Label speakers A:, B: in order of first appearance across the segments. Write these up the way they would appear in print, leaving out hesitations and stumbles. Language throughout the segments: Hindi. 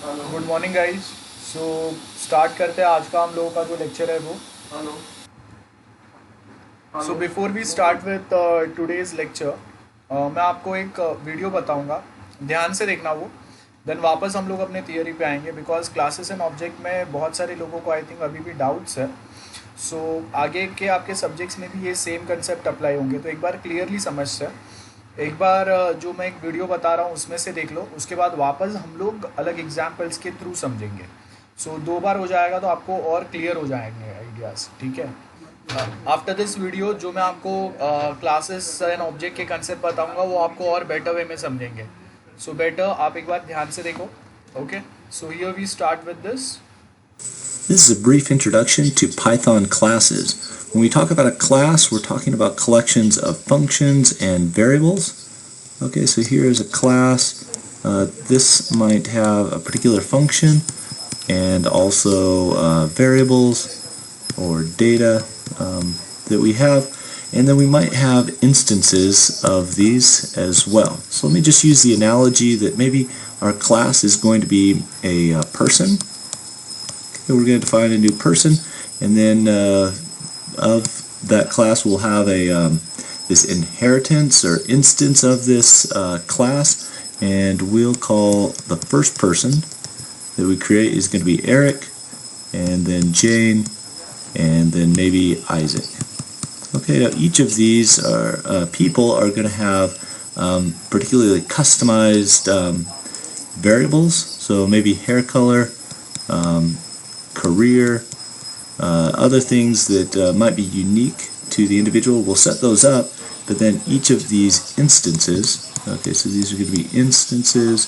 A: Good morning guys. So start करते हैं आज का हम लोगों का जो लेक्चर है वो।
B: Hello.
A: So
B: hello.
A: Before we start with today's lecture, मैं आपको एक वीडियो बताऊंगा, ध्यान से देखना वो। देन वापस हम लोग अपने थियरी पे आएंगे बिकॉज क्लासेस एंड ऑब्जेक्ट में बहुत सारे लोगों को आई थिंक अभी भी डाउट्स है। सो आगे के आपके सब्जेक्ट्स में भी ये सेम कंसेप्ट अप्लाई होंगे, तो एक बार क्लियरली समझ से एक बार जो मैं एक वीडियो बता रहा हूँ उसमें से देख लो, उसके बाद वापस हम लोग अलग एग्जाम्पल्स के थ्रू समझेंगे। सो दो बार हो जाएगा तो आपको और क्लियर हो जाएंगे आइडियाज़, ठीक है। आफ्टर दिस वीडियो जो मैं आपको क्लासेस एंड ऑब्जेक्ट के कंसेप्ट बताऊंगा वो आपको और बेटर वे में समझेंगे। सो बेटर आप एक बार ध्यान से देखो। Okay, so here we start with this.
C: This is a brief introduction to Python classes. When we talk about a class, we're talking about collections of functions and variables. Okay, so here is a class. This might have a particular function and also variables or data that we have. And then we might have instances of these as well. So let me just use the analogy that maybe our class is going to be a person. We're going to define a new person, and then of that class we'll have a this inheritance or instance of this class, and we'll call the first person that we create is going to be Eric, and then Jane, and then maybe Isaac. Okay, now each of these are people are going to have particularly customized variables, so maybe hair color, career, other things that might be unique to the individual. We'll set those up, but then each of these instances, okay, so these are going to be instances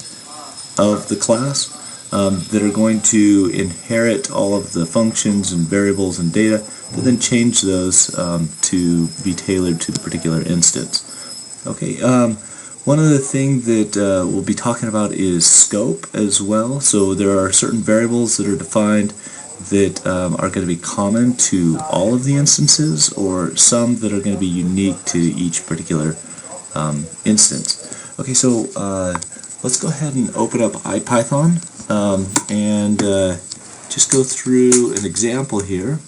C: of the class that are going to inherit all of the functions and variables and data, but then change those to be tailored to the particular instance. Okay, one other thing that we'll be talking about is scope as well. So there are certain variables that are defined that are going to be common to all of the instances, or some that are going to be unique to each particular instance. Okay, so let's go ahead and open up IPython and just go through an example here.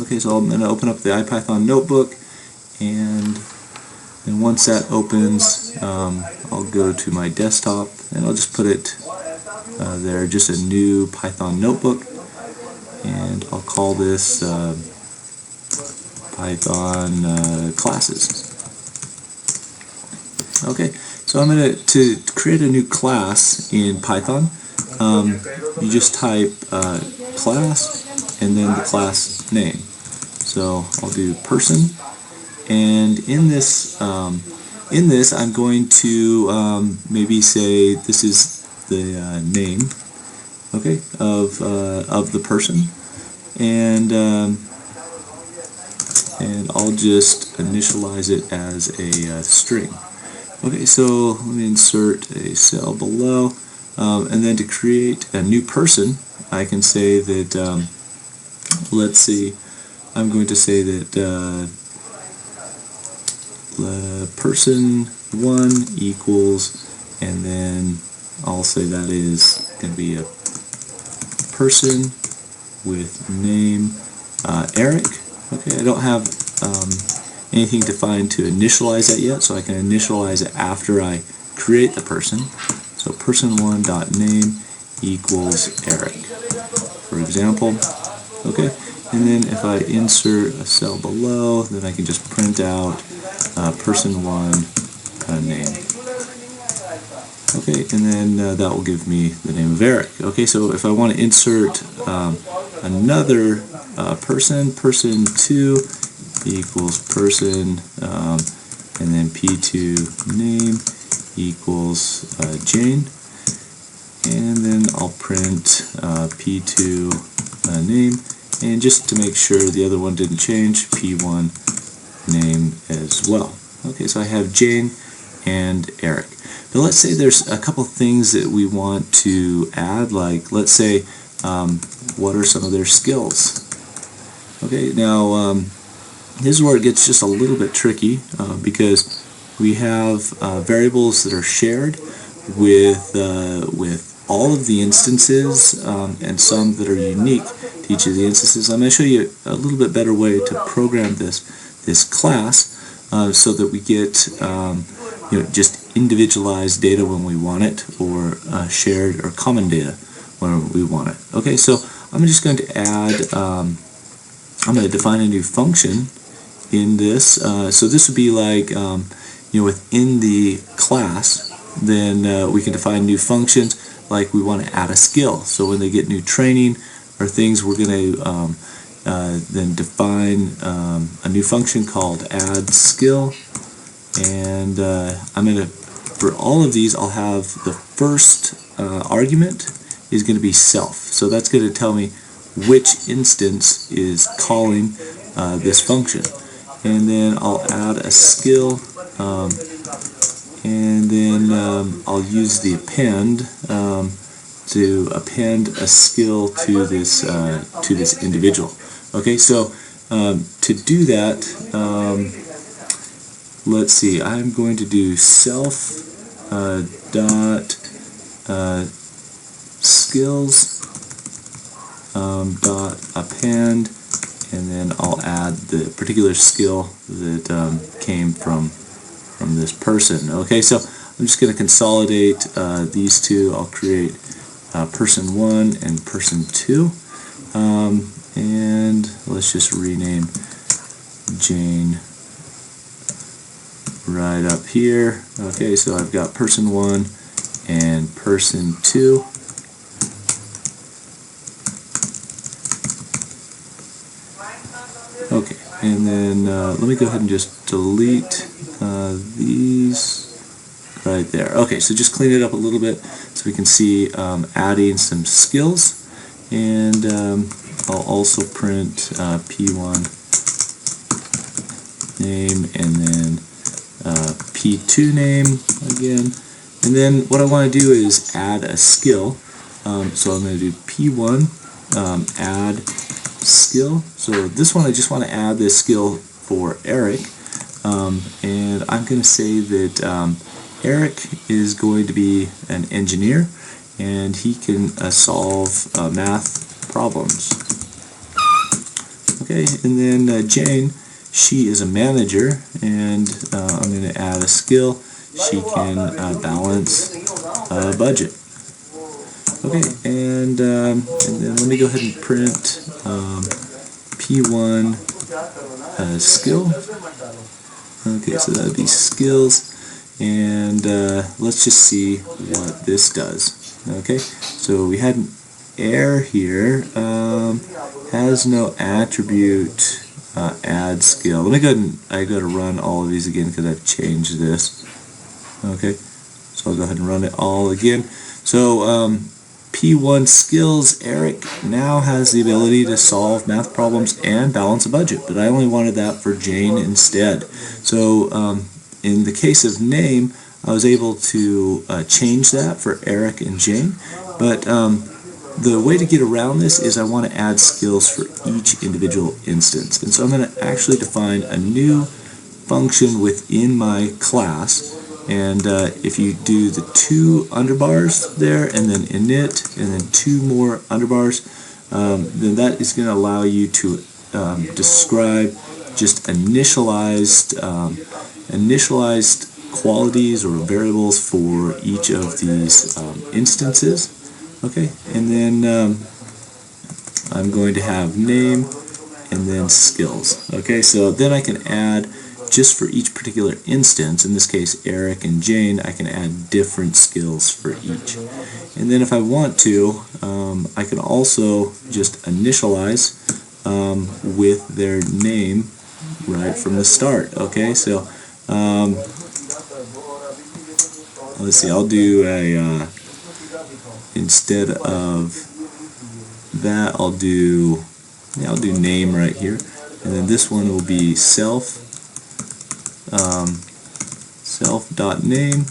C: Okay, so I'm going to open up the IPython notebook, and once that opens, I'll go to my desktop and I'll just put it there, just a new Python notebook, and I'll call this Python classes. Okay, so I'm going to create a new class in Python. You just type class and then the class name. So I'll do person, and in this I'm going to maybe say this is the name, okay, of the person, and I'll just initialize it as a string. Okay, so let me insert a cell below, and then to create a new person, I can say that let's see, I'm going to say that person 1 equals, and then I'll say that is going to be a person with name Eric. Okay, I don't have anything defined to initialize that yet, so I can initialize it after I create the person. So person1.name equals Eric, for example. Okay, and then if I insert a cell below, then I can just print out person1 name. Okay, and then that will give me the name of Eric. Okay, so if I want to insert another person, person2 equals person, and then p2 name equals Jane, and then I'll print p2 name, and just to make sure the other one didn't change, p1 name as well. Okay, so I have Jane and Eric. Now let's say there's a couple things that we want to add, like let's say what are some of their skills. Okay, now this is where it gets just a little bit tricky because we have variables that are shared with all of the instances and some that are unique to each of the instances. I'm going to show you a little bit better way to program this class so that we get just individualized data when we want it, or shared or common data when we want it. Okay, so I'm just going to add, I'm going to define a new function in this. So this would be like, within the class, then we can define new functions, like we want to add a skill. So when they get new training or things, we're going to then define a new function called add skill. And I'm going to, for all of these, I'll have the first argument is going to be self. So that's going to tell me which instance is calling this function. And then I'll add a skill, and then I'll use the append to append a skill to this individual. Okay, so to do that, let's see, I'm going to do self dot skills dot append, and then I'll add the particular skill that came from this person. Okay, so I'm just going to consolidate these two. I'll create person 1 and person 2, and let's just rename Jane right up here. Okay, so I've got person 1 and person 2. Okay, and then let me go ahead and just delete these right there. Okay, so just clean it up a little bit so we can see adding some skills, and I'll also print P1 name, and then P2 name again. And then what I want to do is add a skill. So I'm going to do P1 add skill. So this one I just want to add this skill for Eric, and I'm going to say that Eric is going to be an engineer, and he can solve math problems. Okay, and then Jane, she is a manager, and I'm going to add a skill. She can balance a budget. Okay, and then let me go ahead and print P1 skill. Okay, so that would be skills, and let's just see what this does. Okay, so we had an error here, has no attribute add skill. Let me go ahead and I got to run all of these again because I've changed this. Okay, so I'll go ahead and run it all again. So P1 skills, Eric now has the ability to solve math problems and balance a budget, but I only wanted that for Jane instead. So in the case of name, I was able to change that for Eric and Jane, but the way to get around this is I want to add skills for each individual instance. And so I'm going to actually define a new function within my class. And if you do the 2 underbars there, and then init, and then 2 more underbars, then that is going to allow you to describe just initialized qualities or variables for each of these instances. Okay, and then I'm going to have name and then skills. Okay, so then I can add, just for each particular instance, in this case Eric and Jane, I can add different skills for each. And then if I want to, I can also just initialize with their name right from the start. Okay, so let's see, I'll do a instead of that, I'll do name right here, and then this one will be self self.name,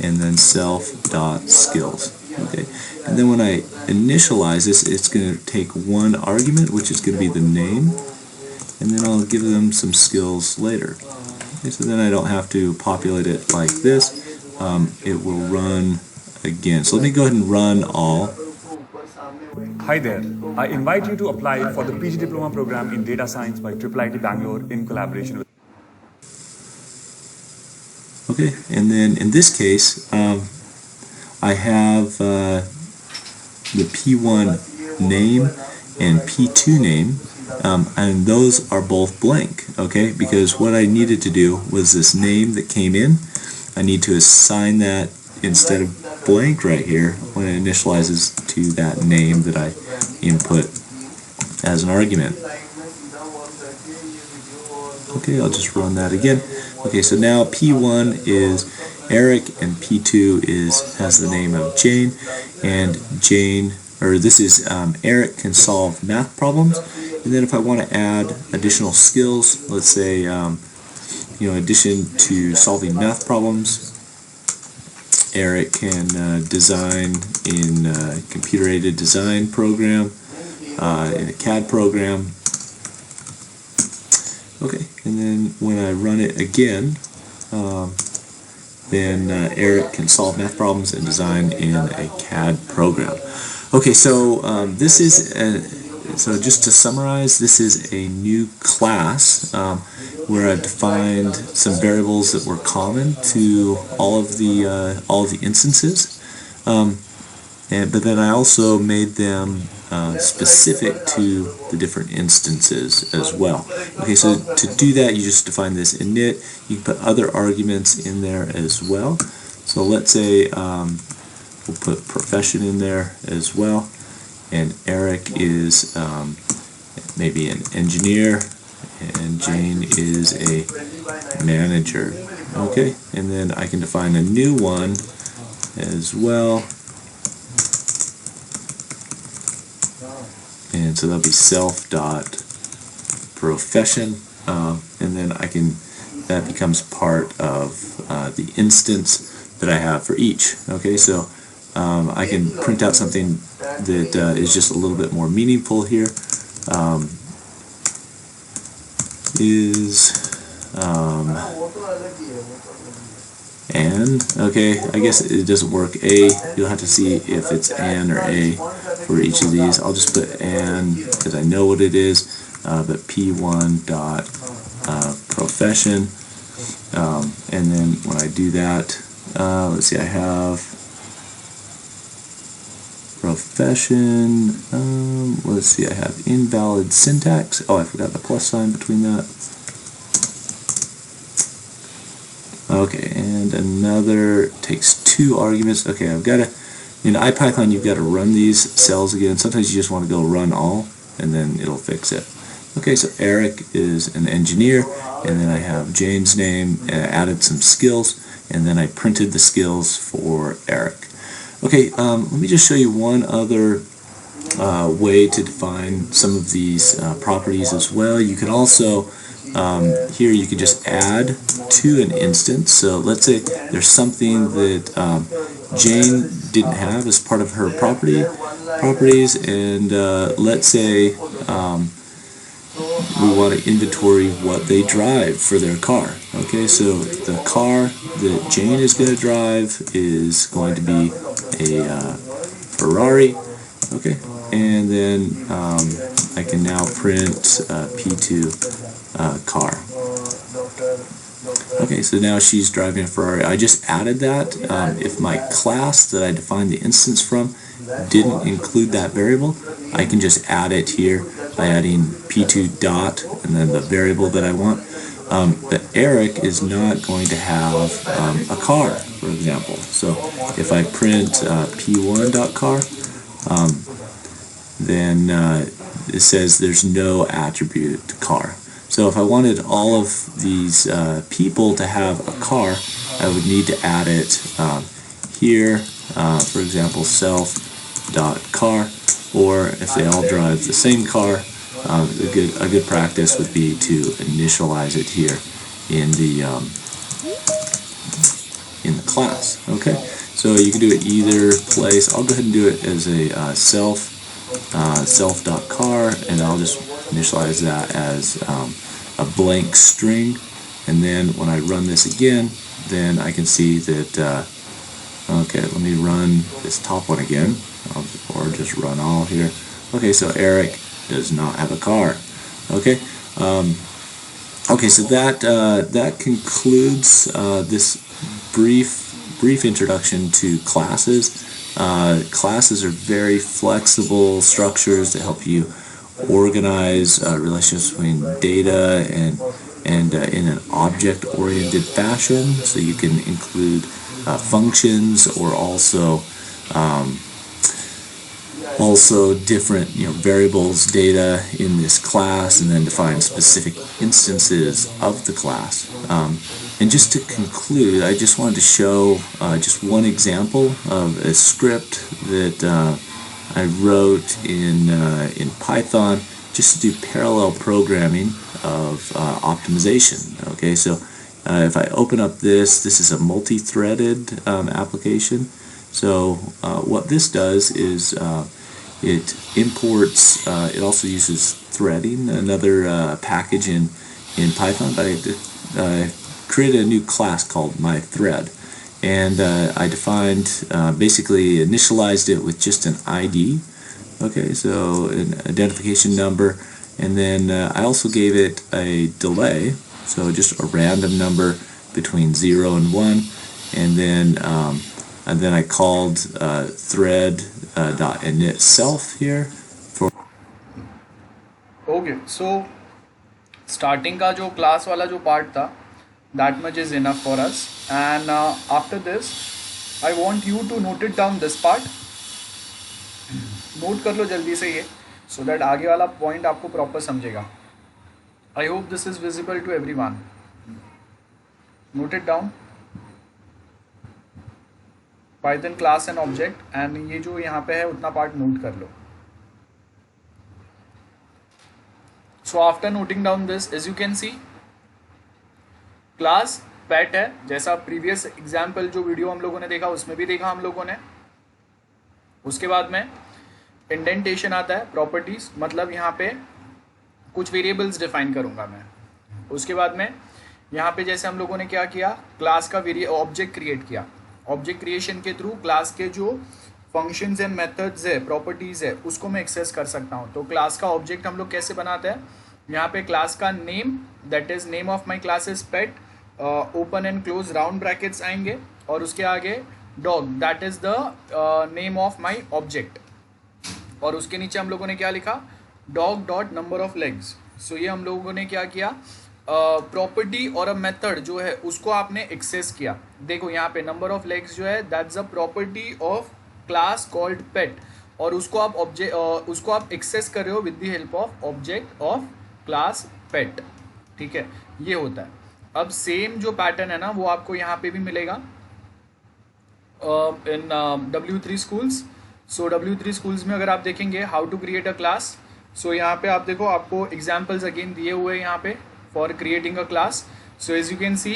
C: and then self.skills. Okay, and then when I initialize this, it's going to take one argument, which is going to be the name, and then I'll give them some skills later. Okay, so then I don't have to populate it like this. It will run again. So let me go ahead and run all.
B: Hi there. I invite you to apply for the PG Diploma program in Data Science by IIIT Bangalore in collaboration with.
C: Okay, and then in this case, I have the P1 name and P2 name, and those are both blank, okay, because what I needed to do was this name that came in, I need to assign that instead of blank right here when it initializes to that name that I input as an argument. Okay, I'll just run that again. Okay, so now P1 is Eric and P2 has the name of Jane, and this is Eric can solve math problems. And then if I want to add additional skills, let's say in addition to solving math problems, Eric can design in a computer-aided design program, in a CAD program. Okay, and then when I run it again, then Eric can solve math problems and design in a CAD program. Okay, so this is so just to summarize, this is a new class where I've defined some variables that were common to all of the instances, but then I also made them specific to the different instances as well. Okay, so to do that, you just define this init. You can put other arguments in there as well. So let's say we'll put profession in there as well, and Eric is maybe an engineer, and Jane is a manager. Okay, and then I can define a new one as well. And so that'll be self.profession, and then that becomes part of the instance that I have for each. Okay, so I can print out something that is just a little bit more meaningful here. Okay, I guess it doesn't work. You'll have to see if it's an or a for each of these. I'll just put an because I know what it is, but P1 dot profession, and then when I do that, let's see, I have profession, let's see, I have invalid syntax. Oh, I forgot the plus sign between that. Okay, and another takes two arguments. Okay, I've got to, in IPython you've got to run these cells again. Sometimes you just want to go run all, and then it'll fix it. Okay, so Eric is an engineer, and then I have Jane's name, added some skills, and then I printed the skills for Eric. Okay, let me just show you one other way to define some of these properties as well. You can also here you can just add to an instance. So let's say there's something that Jane didn't have as part of her properties, and let's say we want to inventory what they drive for their car. Okay, so the car that Jane is going to drive is going to be a Ferrari. Okay, and then I can now print P2 car. Okay, so now she's driving a Ferrari. I just added that. If my class that I defined the instance from didn't include that variable, I can just add it here by adding P2 dot and then the variable that I want. But Eric is not going to have a car, for example. So if I print P1.car, then it says there's no attribute to car. So if I wanted all of these people to have a car, I would need to add it here, for example, self.car, or if they all drive the same car, a good practice would be to initialize it here in the class. Okay, so you can do it either place. I'll go ahead and do it as a self.car, and I'll just initialize that as a blank string, and then when I run this again, then I can see that Okay, let me run this top one again, or just run all here. Okay, so Eric does not have a car. Okay, okay, so that concludes this brief introduction to classes. Classes are very flexible structures to help you organize relationships between data and in an object-oriented fashion. So you can include functions, or also different variables, data in this class, and then define specific instances of the class. And just to conclude, I just wanted to show just one example of a script that I wrote in Python just to do parallel programming of optimization. Okay, so if I open up this is a multi-threaded application. So what this does is it imports, it also uses threading, another package in Python. But I created a new class called myThread, and I defined, basically initialized it with just an ID. Okay, so an identification number, and then I also gave it a delay, so just a random number between 0 and 1, and then I called thread.init self here for.
A: Okay, so starting का जो class वाला जो part था, that much is enough for us, and after this I want you to note it down this part. Note कर लो जल्दी से ये, so that आगे वाला point आपको proper समझेगा. I hope this is visible to everyone. Note it down. Python class and object, and ये जो यहाँ पे है उतना part note कर लो. So after noting down this, as you can see, class pet है, जैसा previous example जो वीडियो हम लोगों ने देखा उसमें भी देखा हम लोगों ने. उसके बाद में इंडेंटेशन आता है, प्रॉपर्टीज, मतलब यहाँ पे कुछ वेरिएबल्स डिफाइन करूँगा मैं. उसके बाद में यहाँ पे जैसे हम लोगों ने क्या किया, क्लास का ऑब्जेक्ट क्रिएट किया. ऑब्जेक्ट क्रिएशन के थ्रू क्लास के जो फंक्शंस एंड मेथड्स है, प्रॉपर्टीज़ है, उसको मैं एक्सेस कर सकता हूँ. तो क्लास का ऑब्जेक्ट हम लोग कैसे बनाते हैं, यहाँ पे क्लास का name, that is name of my class is pet, open and close round brackets आएंगे, और उसके आगे dog, that is the name of my object, और उसके नीचे हम लोगों ने क्या लिखा, dog dot number of legs. So ये हम लोगों ने क्या किया, प्रॉपर्टी और अ मेथड जो है उसको आपने एक्सेस किया. देखो यहाँ पे नंबर ऑफ लेग्स जो है that's a property of class called pet, और उसको आप उसको आप एक्सेस कर रहे हो with the help of object of class pet. ठीक है, ये होता है. अब सेम जो पैटर्न है ना वो आपको यहाँ पे भी मिलेगा इन W3 schools. सो W3 schools में अगर आप देखेंगे how to create a class, so यहाँ पे आप देखो आपको एग्जाम्पल्स अगेन दिए हुए हैं यहाँ पे for creating a class. So as you can see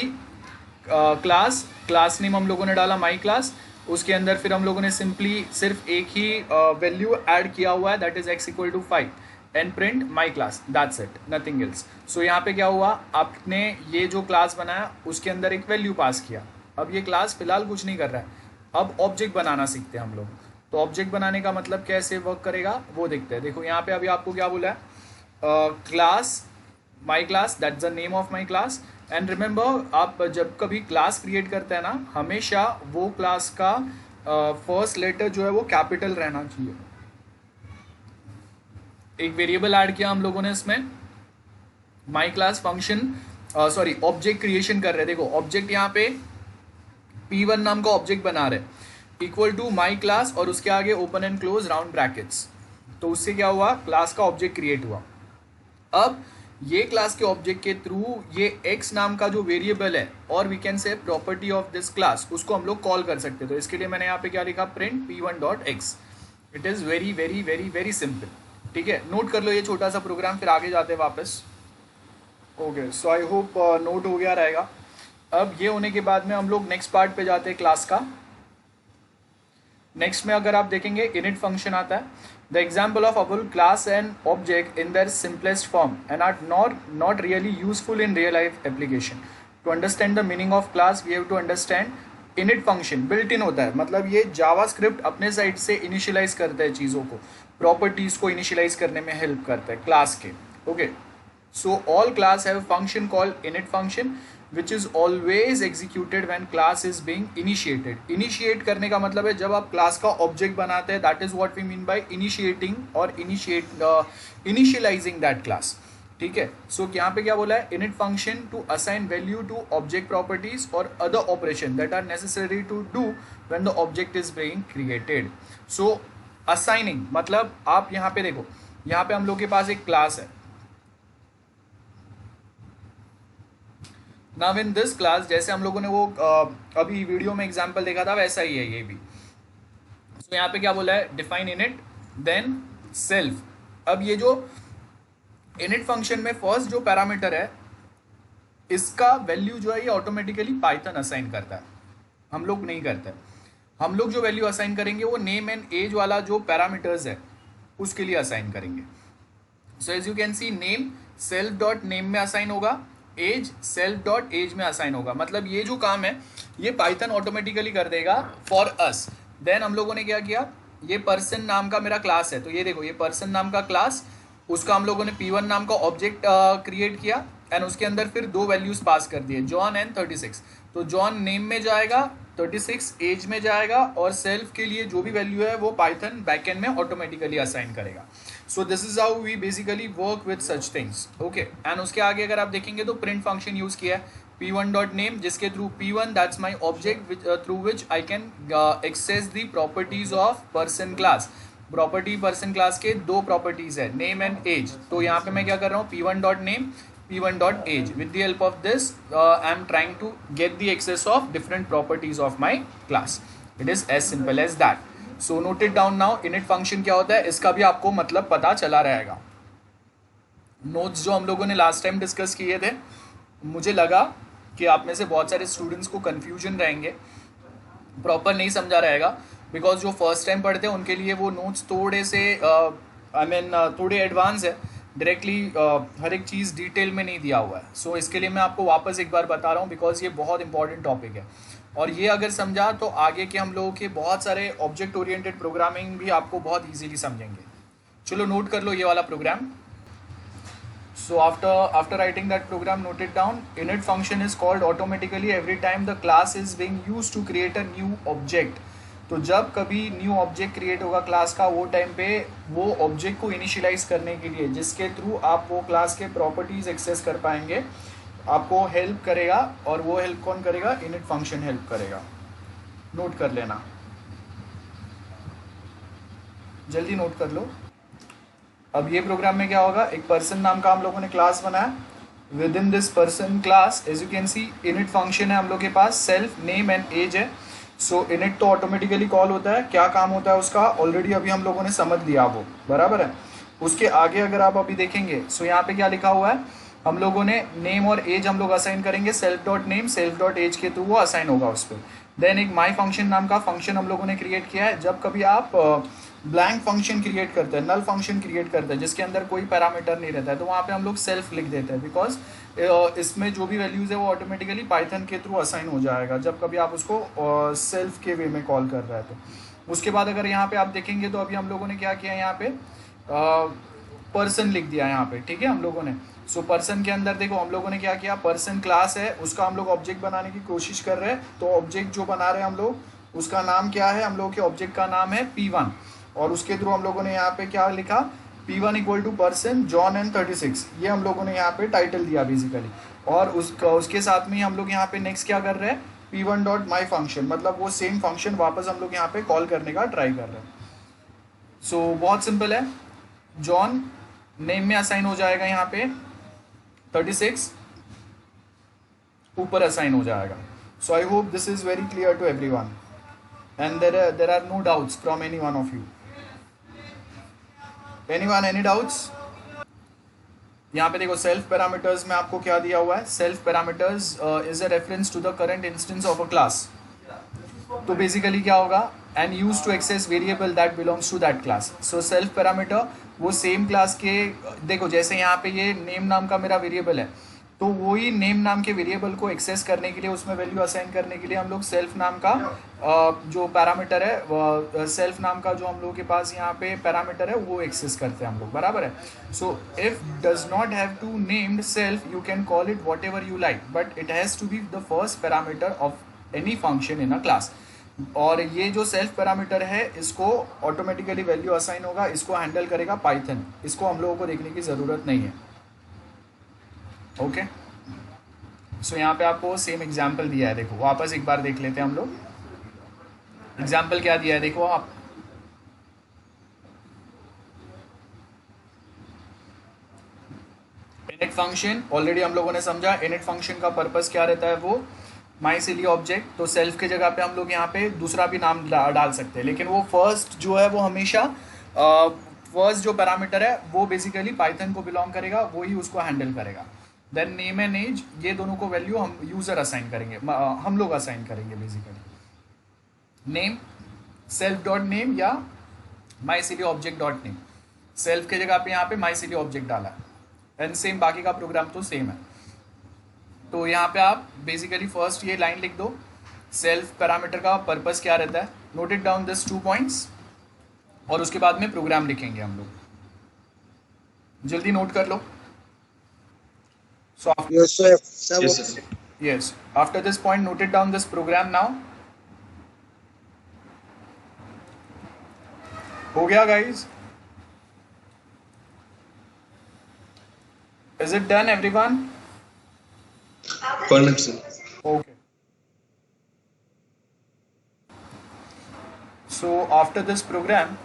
A: class name हम लोगों ने डाला माई क्लास, उसके अंदर फिर हम लोगों ने सिंपली सिर्फ एक ही वैल्यू ऐड किया हुआ है, that is x = 5, and print my class, that's it, nothing else. So यहाँ पे क्या हुआ, आपने ये जो क्लास बनाया उसके अंदर एक वैल्यू पास किया. अब ये क्लास फिलहाल कुछ नहीं कर रहा है, अब ऑब्जेक्ट बनाना सीखते हैं हम लोग. तो ऑब्जेक्ट बनाने का मतलब कैसे वर्क करेगा वो देखते हैं. देखो यहाँ पे अभी आपको क्या बोला है, class my class, that's the name of my class. And remember, आप जब कभी क्लास क्रिएट करते हैं ना, हमेशा वो क्लास का फर्स्ट लेटर जो है वो कैपिटल रहना चाहिए. एक वेरिएबल ऐड किया हम लोगों ने इसमें, my class function, sorry object creation कर रहे हैं. देखो ऑब्जेक्ट यहाँ पे P1 नाम का ऑब्जेक्ट बना रहे, इक्वल टू माई क्लास, और उसके आगे open and close round brackets. तो उससे क्या हुआ, क्लास का ऑब्जेक्ट क्रिएट हुआ. अब ये क्लास के ऑब्जेक्ट के थ्रू ये x नाम का जो वेरिएबल है, और we can say property of this class, उसको हम लोग कॉल कर सकते हैं. तो इसके लिए मैंने यहाँ पे क्या लिखा, print p1.x. It is very very very very simple. ठीक है, नोट कर लो ये छोटा सा प्रोग्राम, फिर आगे जाते हैं वापस. Okay, so I hope note हो गया रहेगा. अब ये होने के बाद में हम लोग नेक्स्ट पार्ट पे जाते हैं क्लास का. नेक्स्ट में अगर आप देखेंगे इनिट फंक्शन आता है. The example of our class and object in their simplest form and are not really useful in real life application. To understand the meaning of class we have to understand init function built in होता है, मतलब ये जावास्क्रिप्ट अपने साइड से इनिशियलाइज करता है चीज़ों को, प्रॉपर्टीज को इनिशियलाइज करने में हेल्प करता है क्लास के. Okay, so all class have function called init function which is always executed when class is being initiated. Initiate करने का मतलब है जब आप क्लास का ऑब्जेक्ट बनाते हैं, that is what we mean by initiating और इनिशियलाइजिंग दैट क्लास. ठीक है, सो यहाँ पे क्या बोला है, init function to assign value to object properties और other operation that are necessary to do when the object is being created. So assigning मतलब आप यहाँ पे देखो, यहाँ पे हम लोग के पास एक क्लास है. नाउ इन दिस क्लास, जैसे हम लोगों ने वो अभी वीडियो में एग्जांपल देखा था वैसा ही है ये भी. सो यहाँ पे क्या बोला है, डिफाइन इनिट देन सेल्फ. अब ये जो इनिट फंक्शन में फर्स्ट जो पैरामीटर है इसका वैल्यू जो है ये ऑटोमेटिकली पाइथन असाइन करता है, हम लोग नहीं करते. हम लोग जो वैल्यू असाइन करेंगे वो नेम एंड एज वाला जो पैरामीटर्स है उसके लिए असाइन करेंगे. So as you can see, name self dot name में असाइन होगा, एज सेल्फ डॉट एज में असाइन होगा. मतलब ये जो काम है ये पाइथन ऑटोमेटिकली कर देगा फॉर अस. देन हम लोगों ने क्या किया, ये पर्सन नाम का मेरा क्लास है, तो ये देखो ये पर्सन नाम का क्लास, उसका हम लोगों ने P1 नाम का ऑब्जेक्ट क्रिएट किया एंड उसके अंदर फिर दो वैल्यूज पास कर दिए, जॉन एंड 36. तो जॉन नेम में जाएगा, 36 एज में जाएगा और सेल्फ के लिए जो भी वैल्यू है वो पाइथन बैकएंड में ऑटोमेटिकली असाइन करेगा. So this is how we basically work with such things. Okay, and उसके आगे अगर आप देखेंगे तो प्रिंट फंक्शन यूज किया है, P1 डॉट नेम, जिसके through P1 that's my object through which I can access the properties of person class. Property person class के दो प्रॉपर्टीज है, नेम एंड एज. तो यहाँ पे मैं क्या कर रहा हूँ, P1 dot name, P1 dot age. With the help of this I am trying to get the access of different properties of my class. It is as simple as that. So note it down now. Init function क्या होता है इसका भी आपको मतलब पता चला रहेगा. नोट्स जो हम लोगों ने लास्ट टाइम डिस्कस किए थे, मुझे लगा कि आप में से बहुत सारे स्टूडेंट्स को कन्फ्यूजन रहेंगे, प्रॉपर नहीं समझा रहेगा, बिकॉज जो फर्स्ट टाइम पढ़ते हैं उनके लिए वो नोट्स थोड़े से थोड़े एडवांस है, डायरेक्टली हर एक चीज़ डिटेल में नहीं दिया हुआ है. सो इसके लिए मैं आपको वापस एक बार बता रहा हूँ बिकॉज ये बहुत इंपॉर्टेंट टॉपिक है और ये अगर समझा तो आगे के हम लोगों के बहुत सारे ऑब्जेक्ट ओरिएंटेड प्रोग्रामिंग भी आपको बहुत ईजीली समझेंगे. चलो नोट कर लो ये वाला programme. So after writing that program, note it down. Init function is called automatically every time the class is being used to create a new object. तो जब कभी न्यू ऑब्जेक्ट क्रिएट होगा क्लास का, वो टाइम पे वो ऑब्जेक्ट को इनिशियलाइज करने के लिए, जिसके थ्रू आप वो क्लास के प्रॉपर्टीज एक्सेस कर पाएंगे, आपको हेल्प करेगा. और वो हेल्प कौन करेगा, इनिट फंक्शन हेल्प करेगा. नोट कर लेना, जल्दी नोट कर लो. अब ये प्रोग्राम में क्या होगा, एक पर्सन नाम का हम लोगों ने क्लास बनाया. Within this person class as you can see init function है हम लोग के पास, सेल्फ नेम एंड एज है. सो इनिट तो ऑटोमेटिकली कॉल होता है, क्या काम होता है उसका ऑलरेडी अभी हम लोगों ने समझ लिया, वो बराबर है. उसके आगे अगर आप अभी देखेंगे, सो यहाँ पे क्या लिखा हुआ है, हम लोगों ने नेम और एज हम लोग असाइन करेंगे, self dot name self dot age के थ्रू वो असाइन होगा उस पर. देन एक माई फंक्शन नाम का फंक्शन हम लोगों ने क्रिएट किया है. जब कभी आप ब्लैंक फंक्शन क्रिएट करते हैं, नल फंक्शन क्रिएट करते हैं जिसके अंदर कोई पैरामीटर नहीं रहता है, तो वहाँ पे हम लोग सेल्फ लिख देते हैं, बिकॉज इसमें जो भी वैल्यूज़ है वो ऑटोमेटिकली पाइथन के थ्रू असाइन हो जाएगा जब कभी आप उसको सेल्फ के वे में कॉल कर रहे हैं. तो उसके बाद अगर यहाँ पे आप देखेंगे तो अभी हम लोगों ने क्या किया, यहाँ पे पर्सन लिख दिया यहाँ पे, ठीक है हम लोगों ने. सो पर्सन के अंदर देखो हम लोगों ने क्या किया, पर्सन क्लास है, उसका हम लोग ऑब्जेक्ट बनाने की कोशिश कर रहे हैं. तो ऑब्जेक्ट जो बना रहे हैं हम लोग, उसका नाम क्या है, हम लोग के ऑब्जेक्ट का नाम है P1. और उसके थ्रू हम लोगों ने यहाँ पे क्या लिखा, P1 equal to person John and 36. ये हम लोगों ने यहाँ पे टाइटल दिया बेसिकली. और उसके साथ में हम लोग यहाँ पे नेक्स्ट क्या कर रहे हैं, P1 डॉट माई फंक्शन, मतलब वो सेम फंक्शन वापस हम लोग यहाँ पे कॉल करने का ट्राई कर रहे हैं. सो बहुत सिंपल है. जॉन नेम में असाइन हो जाएगा यहाँ पे 36, ऊपर असाइन हो जाएगा. So I hope this is very clear to everyone and there are no doubts from any one of you. Anyone, any doubts? यहाँ पे देखो सेल्फ पैरामीटर्स में आपको क्या दिया हुआ है, self parameters is a reference to the current instance of a class. तो बेसिकली क्या होगा, and use to access variable that belongs to that class. So self parameter वो सेम क्लास के, देखो जैसे यहाँ पे ये नेम नाम का मेरा वेरिएबल है, तो वही नेम नाम के वेरिएबल को एक्सेस करने के लिए, उसमें वैल्यू असाइन करने के लिए हम लोग सेल्फ नाम का जो पैरामीटर है, सेल्फ नाम का जो हम लोग के पास यहाँ पे पैरामीटर है वो एक्सेस करते हैं हम लोग, बराबर है। So if does not have to named self, you can call it whatever you like, but it has to be the first parameter of any function in a class. और ये जो सेल्फ पैरामीटर है इसको ऑटोमेटिकली वैल्यू असाइन होगा, इसको हैंडल करेगा पाइथन, इसको हम लोगों को देखने की ज़रूरत नहीं है। ओके, सो यहाँ पे आपको सेम एग्जाम्पल दिया है, देखो वापस एक बार देख लेते हैं हम लोग। एग्जाम्पल क्या दिया है देखो आप, इनिट फंक्शन ऑलरेडी हम लोगों ने समझा। इनिट फंक्शन का पर्पस क्या रहता है, वो माई ऑब्जेक्ट, तो सेल्फ के जगह पे हम लोग यहाँ पे दूसरा भी नाम डाल सकते हैं, लेकिन वो फर्स्ट जो है वो हमेशा फर्स्ट जो पैरामीटर है वो बेसिकली पाइथन को बिलोंग करेगा, वो ही उसको हैंडल करेगा। देन नेम एंड एज, ये दोनों को वैल्यू हम यूज़र असाइन करेंगे, हम लोग असाइन करेंगे basically. Name self dot name या माई ऑब्जेक्ट डॉट नेम, सेल्फ के जगह पे यहाँ पे माई ऑब्जेक्ट डाला है, एंड सेम बाकी का प्रोग्राम तो सेम है। तो यहाँ पे आप बेसिकली फर्स्ट ये लाइन लिख दो, सेल्फ पैरामीटर का पर्पस क्या रहता है, note it down this 2 points, और उसके बाद में प्रोग्राम लिखेंगे हम लोग, जल्दी नोट कर लो। So after,
D: Yes, sir.
E: Yes, sir.
A: yes, after this point, note it down this program now. हो गया guys? Is it done everyone?
E: Perfect, sir.
A: Okay. So after this program,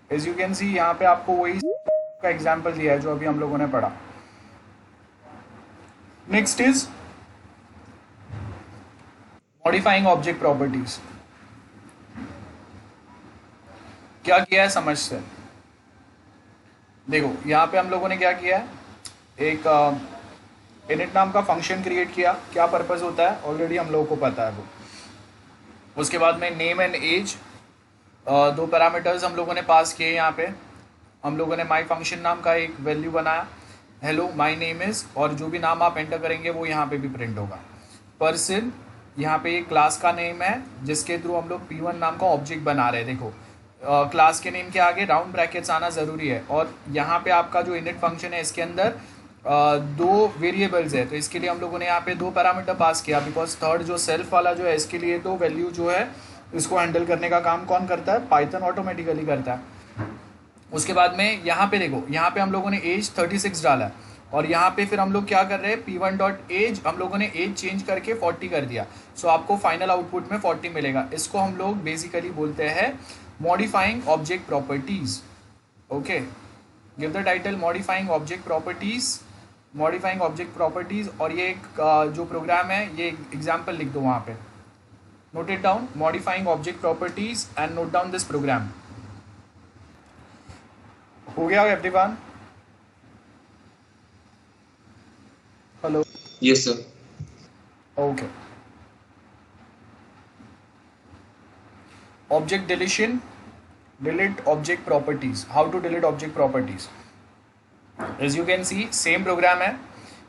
A: as you can see यहाँ पे आपको वही का एग्जाम्पल दिया है जो अभी हम लोगों ने पढ़ा। Next is modifying object properties. क्या किया है समझते हैं, देखो यहाँ पे हम लोगों ने क्या किया है, एक इनिट नाम का फंक्शन क्रिएट किया। क्या पर्पस होता है ऑलरेडी हम लोगों को पता है वो। उसके बाद में नेम एंड एज, 2 पैरामीटर्स हम लोगों ने पास किए। यहाँ पे हम लोगों ने माई फंक्शन नाम का एक वैल्यू बनाया, हेलो माई नेम इज़, और जो भी नाम आप एंटर करेंगे वो यहाँ पे भी प्रिंट होगा। पर्सन, यहाँ पे एक क्लास का नेम है जिसके थ्रू हम लोग P1 नाम का ऑब्जेक्ट बना रहे हैं। देखो क्लास के नेम के आगे राउंड ब्रैकेट्स आना ज़रूरी है, और यहाँ पे आपका जो इनिट फंक्शन है इसके अंदर 2 वेरिएबल्स है, तो इसके लिए हम लोगों ने यहाँ पे 2 पैरामीटर पास किया, बिकॉज थर्ड जो सेल्फ वाला जो है इसके लिए तो वैल्यू जो है इसको हैंडल करने का काम कौन करता है, पाइथन ऑटोमेटिकली करता है। उसके बाद में यहाँ पे देखो, यहाँ पे हम लोगों ने एज 36 डाला, और यहाँ पे फिर हम लोग क्या कर रहे हैं, P1 डॉट एज हम लोगों ने एज चेंज करके 40 कर दिया। सो आपको फाइनल आउटपुट में 40 मिलेगा। इसको हम लोग बेसिकली बोलते हैं modifying object properties. Okay, give the title modifying object properties, modifying object properties. और ये एक जो प्रोग्राम है ये एग्जाम्पल लिख दो वहाँ पे, note it down, modifying object properties and note down this program. हो गया everyone? Hello?
E: Yes, sir.
A: Okay. Object deletion, delete object properties. How to delete object properties? As you can see same program है,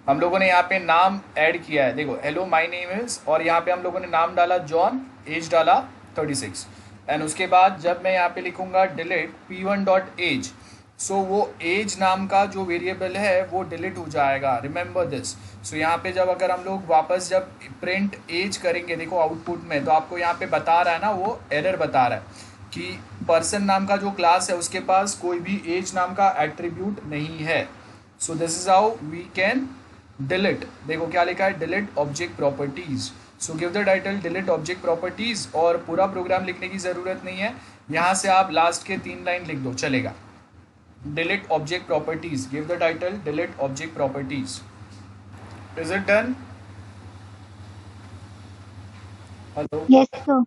A: हम लोगों ने यहाँ पे नाम ऐड किया है। देखो हेलो माय नेम इज, और यहाँ पे हम लोगों ने नाम डाला जॉन, एज डाला 36, एंड उसके बाद जब मैं यहाँ पे लिखूंगा डिलीट P1 डॉट एज, सो वो एज नाम का जो वेरिएबल है वो डिलीट हो जाएगा, रिमेंबर दिस। सो यहाँ पे जब अगर हम लोग वापस जब प्रिंट एज करेंगे, देखो आउटपुट में, तो आपको यहाँ पे बता रहा है ना, वो एरर बता रहा है कि पर्सन नाम का जो क्लास है उसके पास कोई भी एज नाम का एट्रीब्यूट नहीं है। So this is how we can delete. देखो क्या लिखा है, delete object properties. So give the title delete object properties, और पूरा प्रोग्राम लिखने की ज़रूरत नहीं है, यहाँ से आप लास्ट के 3 लाइन लिख दो चलेगा। delete object properties, give the title delete object properties. Is it done? Hello?
F: Yes, sir.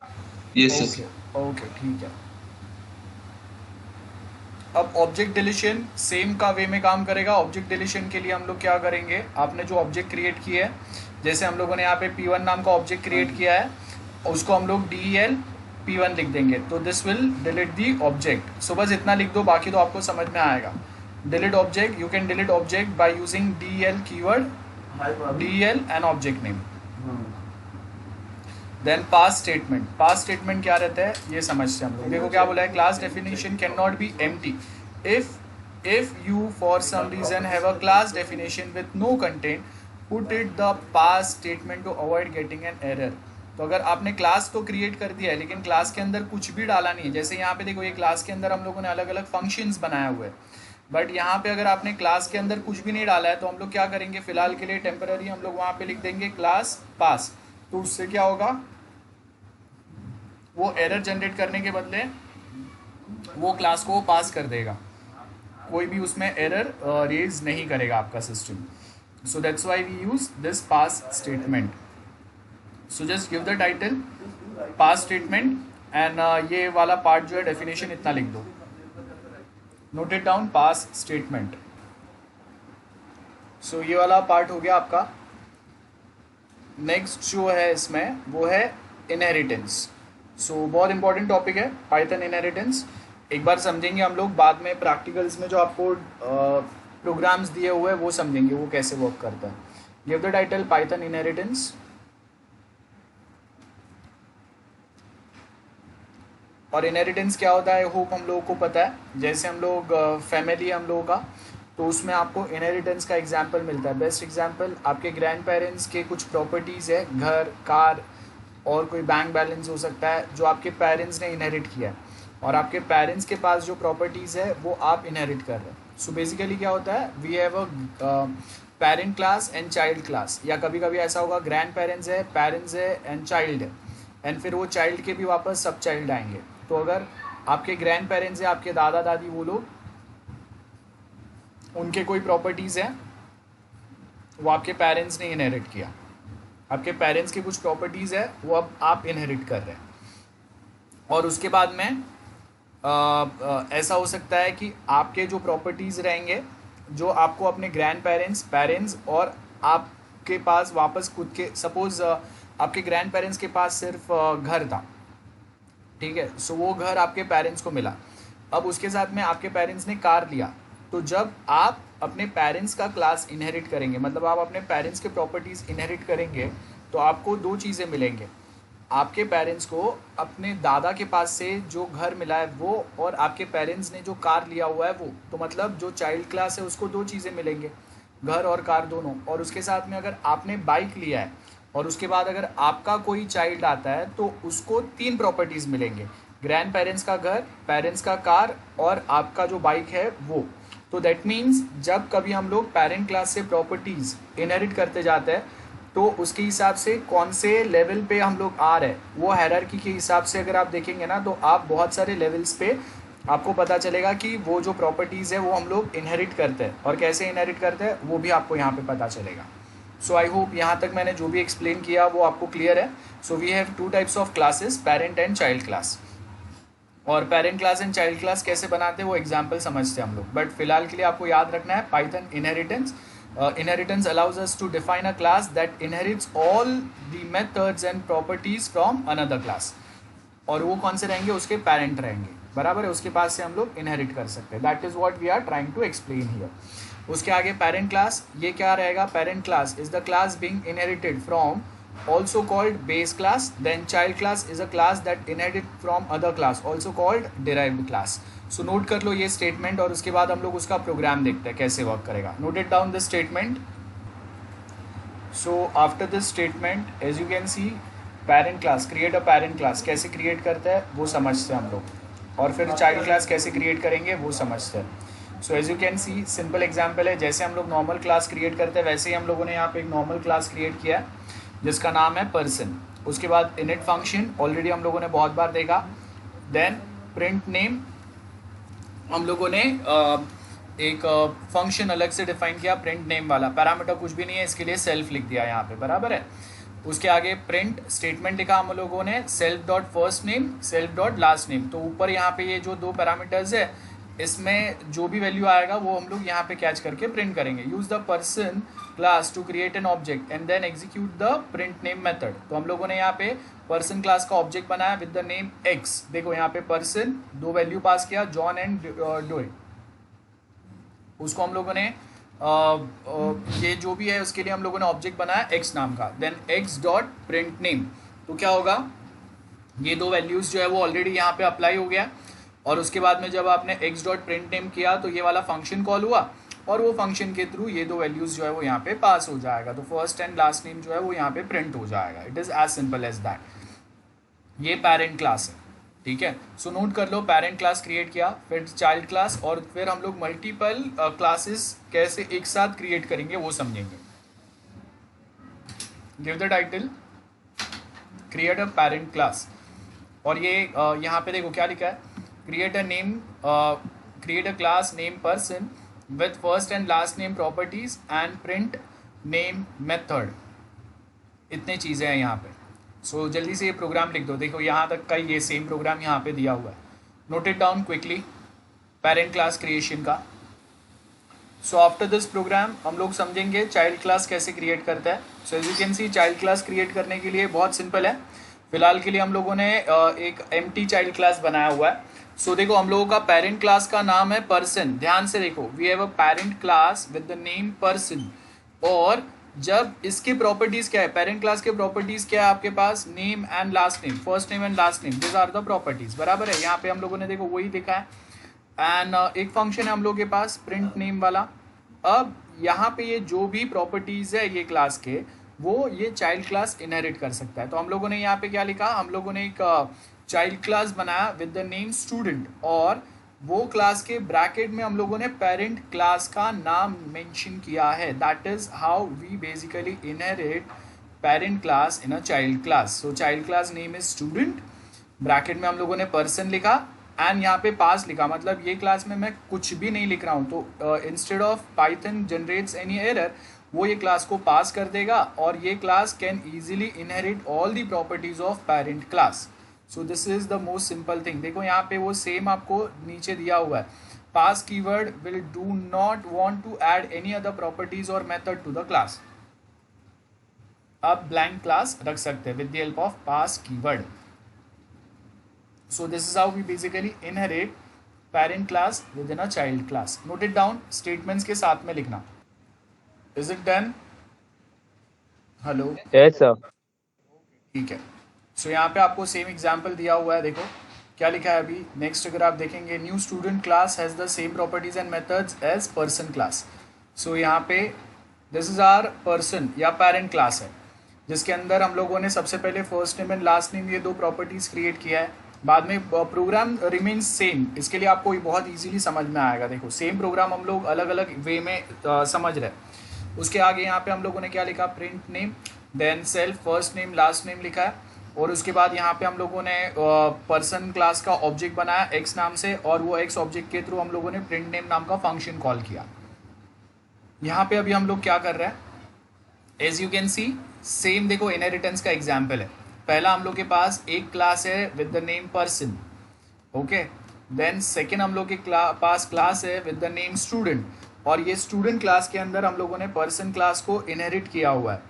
E: Yes,
A: Okay,
E: sir.
A: okay, ठीक है। अब ऑब्जेक्ट डिलीशन सेम का वे में काम करेगा। ऑब्जेक्ट डिलीशन के लिए हम लोग क्या करेंगे, आपने जो ऑब्जेक्ट क्रिएट किया है, जैसे हम लोगों ने यहाँ पे P1 नाम का ऑब्जेक्ट क्रिएट किया है, उसको हम लोग del P1 लिख देंगे, तो this will delete the object. So बस इतना लिख दो, बाकी तो आपको समझ में आएगा। delete object, you can delete object by using del keyword, del and object name. Then pass statement, pass statement क्या रहता है ये समझते हैं हम लोग। देखो क्या बोला है, class definition can not be empty if you for some reason have a class definition with no content, put it the pass statement to avoid getting an error। तो अगर आपने क्लास तो क्रिएट कर दिया है लेकिन क्लास के अंदर कुछ भी डाला नहीं है, जैसे यहाँ पे देखो ये क्लास के अंदर हम लोगों ने अलग अलग फंक्शंस बनाए हुए हैं, बट यहाँ पे अगर आपने क्लास के अंदर कुछ भी नहीं डाला है तो हम लोग क्या करेंगे, फिलहाल के लिए टेम्पररी हम लोग वहाँ पे लिख देंगे क्लास पास। तो उससे क्या होगा, वो एरर जनरेट करने के बदले वो क्लास को पास कर देगा, कोई भी उसमें एरर रेज नहीं करेगा आपका system. So that's why we use this pass statement. So just give the title pass statement and ये वाला पार्ट जो है डेफिनेशन इतना लिख दो, note it down, pass statement. So ये वाला पार्ट हो गया आपका। नेक्स्ट जो है इसमें वो है इनहेरिटेंस। सो बहुत इंपॉर्टेंट टॉपिक है पाइथन इनहेरिटेंस। एक बार समझेंगे हम लोग, बाद में प्रैक्टिकल्स में जो आपको प्रोग्राम्स दिए हुए हैं वो समझेंगे वो कैसे वर्क करता है। Give the title Python inheritance. और इनहेरिटेंस क्या होता है, होप हम लोगों को पता है। जैसे हम लोग फैमिली हम लोगों का, तो उसमें आपको इनहेरिटेंस का एग्जाम्पल मिलता है। बेस्ट एग्जाम्पल आपके ग्रैंड पेरेंट्स के कुछ प्रॉपर्टीज़ है, घर, कार और कोई बैंक बैलेंस हो सकता है जो आपके पेरेंट्स ने इनहेरिट किया है, और आपके पेरेंट्स के पास जो प्रॉपर्टीज़ है वो आप इनहेरिट कर रहे हैं। सो बेसिकली क्या होता है, we have a parent class and child class, या कभी कभी ऐसा होगा ग्रैंड पेरेंट्स है, पेरेंट्स है एंड चाइल्ड है, एंड फिर वो चाइल्ड के भी वापस सब चाइल्ड आएंगे। तो अगर आपके ग्रैंड पेरेंट्स है, आपके दादा दादी, वो लोग उनके कोई प्रॉपर्टीज़ हैं वो आपके पेरेंट्स ने इनहेरिट किया, आपके पेरेंट्स के कुछ प्रॉपर्टीज़ है वो अब आप इनहेरिट कर रहे हैं। और उसके बाद में ऐसा हो सकता है कि आपके जो प्रॉपर्टीज़ रहेंगे जो आपको अपने ग्रैंड पेरेंट्स और आपके पास वापस खुद के, सपोज़ आपके ग्रैंड पेरेंट्स के पास सिर्फ घर था, ठीक है, सो वो घर आपके पेरेंट्स को मिला। अब उसके साथ में आपके पेरेंट्स ने कार लिया, तो जब आप अपने पेरेंट्स का क्लास इनहेरिट करेंगे, मतलब आप अपने पेरेंट्स के प्रॉपर्टीज़ इनहेरिट करेंगे, तो आपको दो चीज़ें मिलेंगे। आपके पेरेंट्स को अपने दादा के पास से जो घर मिला है वो, और आपके पेरेंट्स ने जो कार लिया हुआ है वो, तो मतलब जो चाइल्ड क्लास है उसको दो चीज़ें मिलेंगे, घर और कार दोनों। और उसके साथ में अगर आपने बाइक लिया है और उसके बाद अगर आपका कोई चाइल्ड आता है तो उसको तीन प्रॉपर्टीज़ मिलेंगे, ग्रैंड पेरेंट्स का घर, पेरेंट्स का कार और आपका जो बाइक है वो। तो दैट मीन्स जब कभी हम लोग पेरेंट क्लास से प्रॉपर्टीज़ इनहेरिट करते जाते हैं तो उसके हिसाब से कौन से लेवल पे हम लोग आ रहे हैं, वो हायरार्की के हिसाब से अगर आप देखेंगे ना, तो आप बहुत सारे लेवल्स पे आपको पता चलेगा कि वो जो प्रॉपर्टीज़ है वो हम लोग इनहेरिट करते हैं, और कैसे इनहेरिट करते हैं वो भी आपको यहाँ पे पता चलेगा। सो आई होप यहाँ तक मैंने जो भी एक्सप्लेन किया वो आपको क्लियर है। So we have two types of classes, parent and child class. और parent class and child class कैसे बनाते हैं वो एग्जाम्पल समझते हैं हम लोग, बट फिलहाल के लिए आपको याद रखना है Python inheritance. Inheritance allows us to define a class that inherits all the methods and properties from another class, और वो कौन से रहेंगे, उसके पेरेंट रहेंगे, बराबर है, उसके पास से हम लोग इनहेरिट कर सकते हैं। That is what we are trying to explain here. उसके आगे पेरेंट क्लास, ये क्या रहेगा, parent class is the class being inherited from also called base class, then child class is a class that inherit from other class also called derived class। So note कर लो ये स्टेटमेंट, और उसके बाद हम लोग उसका प्रोग्राम देखते हैं कैसे वर्क करेगा। Note it down this statement. So after this statement as you can see, parent class, create a parent class कैसे क्रिएट करता है वो समझते हैं हम लोग, और फिर चाइल्ड क्लास कैसे क्रिएट करेंगे वो समझते हैं। So as you can see, simple example है, जैसे हम लोग नॉर्मल क्लास क्रिएट करते हैं वैसे ही हम लोगों ने यहाँ पे एक नॉर्मल क्लास क्रिएट किया है जिसका नाम है पर्सन। उसके बाद इनिट फंक्शन ऑलरेडी हम लोगों ने बहुत बार देखा, देन प्रिंट नेम हम लोगों ने एक फंक्शन अलग से डिफाइन किया प्रिंट नेम वाला, पैरामीटर कुछ भी नहीं है, इसके लिए सेल्फ लिख दिया यहाँ पे, बराबर है। उसके आगे प्रिंट स्टेटमेंट लिखा हम लोगों ने, self dot first name, self dot last name. तो ऊपर यहाँ पे ये जो दो पैरामीटर्स है इसमें जो भी वैल्यू आएगा वो हम लोग यहाँ पे कैच करके प्रिंट करेंगे। Use the person class to create an object and then execute the print name method. तो हम लोगों ने यहाँ पे पर्सन क्लास का ऑब्जेक्ट बनाया विद द नेम एक्स। देखो यहाँ पे पर्सन, दो वैल्यू पास किया, जॉन एंड डोए, उसको हम लोगों ने ये जो भी है उसके लिए हम लोगों ने ऑब्जेक्ट बनाया x नाम का, then x dot print name. तो क्या होगा, ये दो वैल्यूज़ जो है वो ऑलरेडी यहाँ पे अप्लाई हो गया, और उसके बाद में जब आपने x डॉट प्रिंट नेम किया तो ये वाला फंक्शन कॉल हुआ, और वो फंक्शन के थ्रू ये दो वैल्यूज़ जो है वो यहाँ पे पास हो जाएगा। तो फर्स्ट एंड लास्ट नेम जो है वो यहाँ पे प्रिंट हो जाएगा। It is as simple as that. ये पेरेंट क्लास है, ठीक है। सो नोट कर लो, पेरेंट क्लास क्रिएट किया, फिर चाइल्ड क्लास, और फिर हम लोग मल्टीपल क्लासेस कैसे एक साथ क्रिएट करेंगे वो समझेंगे। Give the title create a parent class, और ये यहाँ पे देखो क्या लिखा है, create a name, create a class name person with first and last name properties and print name method. इतने चीज़ें हैं यहाँ पे। सो जल्दी से ये प्रोग्राम लिख दो। देखो यहाँ तक का ये सेम प्रोग्राम यहाँ पे दिया हुआ है। Note it down quickly, parent class creation का। सो आफ्टर दिस प्रोग्राम हम लोग समझेंगे चाइल्ड क्लास कैसे क्रिएट करता है। So as you can see, child class create करने के लिए बहुत सिंपल है। फिलहाल के लिए हम लोगों ने एक एम्प्टी चाइल्ड क्लास बनाया हुआ है। सो देखो, हम लोगों का पेरेंट क्लास का नाम है पर्सन। ध्यान से देखो, we have a parent class with the name person, और जब इसके प्रॉपर्टीज क्या है, पेरेंट क्लास के प्रॉपर्टीज क्या है आपके पास, name and last name, first name and last name, this are the properties. बराबर है, यहाँ पे हम लोगों ने देखो वही लिखा है। एंड एक फंक्शन है हम लोग के पास प्रिंट नेम वाला। अब यहाँ पे ये जो भी प्रॉपर्टीज है ये क्लास के, वो ये चाइल्ड क्लास इनहेरिट कर सकता है। तो हम लोगों ने यहाँ पे क्या लिखा, हम लोगों ने एक चाइल्ड क्लास बनाया विद द नेम स्टूडेंट, और वो क्लास के ब्रैकेट में हम लोगों ने पेरेंट क्लास का नाम मेंशन किया है। That is how we basically inherit parent class in a child class. So child class name is student, bracket में हम लोगों ने पर्सन लिखा, एंड यहाँ पे पास लिखा, मतलब ये क्लास में मैं कुछ भी नहीं लिख रहा हूँ। तो instead of Python generates any error, वो ये क्लास को पास कर देगा, और ये class can easily inherit all the properties of parent class. So this is the most simple thing. देखो यहाँ पे वो सेम आपको नीचे दिया हुआ है, pass keyword will do not want to add any other properties और मेथड टू द क्लास। आप ब्लैंक क्लास रख सकते हैं with the help of pass keyword. So this is how we basically inherit parent class within a child class. Note it down, statements के साथ में लिखना। Is it done? Hello,
D: yes sir.
A: ठीक है। सो यहाँ पे आपको सेम एग्जाम्पल दिया हुआ है, देखो क्या लिखा है अभी। नेक्स्ट अगर आप देखेंगे, new student class has the same properties and methods as person class. So यहाँ पे दिस इज आर पर्सन या पेरेंट क्लास है, जिसके अंदर हम लोगों ने सबसे पहले first name and last name ये दो प्रॉपर्टीज क्रिएट किया है। बाद में प्रोग्राम रिमेन्स सेम, इसके लिए आपको बहुत ईजिली समझ में आएगा। देखो सेम प्रोग्राम हम लोग अलग अलग वे में समझ रहे हैं। उसके आगे यहाँ पे हम लोगों ने क्या लिखा, print name, then self, first name last name लिखा है, और उसके बाद यहाँ पे हम लोगों ने पर्सन क्लास का ऑब्जेक्ट बनाया एक्स नाम से, और वो एक्स ऑब्जेक्ट के थ्रू हम लोगों ने प्रिंट नेम नाम का फंक्शन कॉल किया। यहाँ पे अभी हम लोग क्या कर रहे हैं, as you can see same, देखो इनहेरिटेंस का एग्जाम्पल है। पहला हम लोग के पास एक क्लास है with the name person, okay. Then second हम लोग के पास क्लास है विद द नेम स्टूडेंट, और ये स्टूडेंट क्लास के अंदर हम लोगों ने पर्सन क्लास को इनहेरिट किया हुआ है।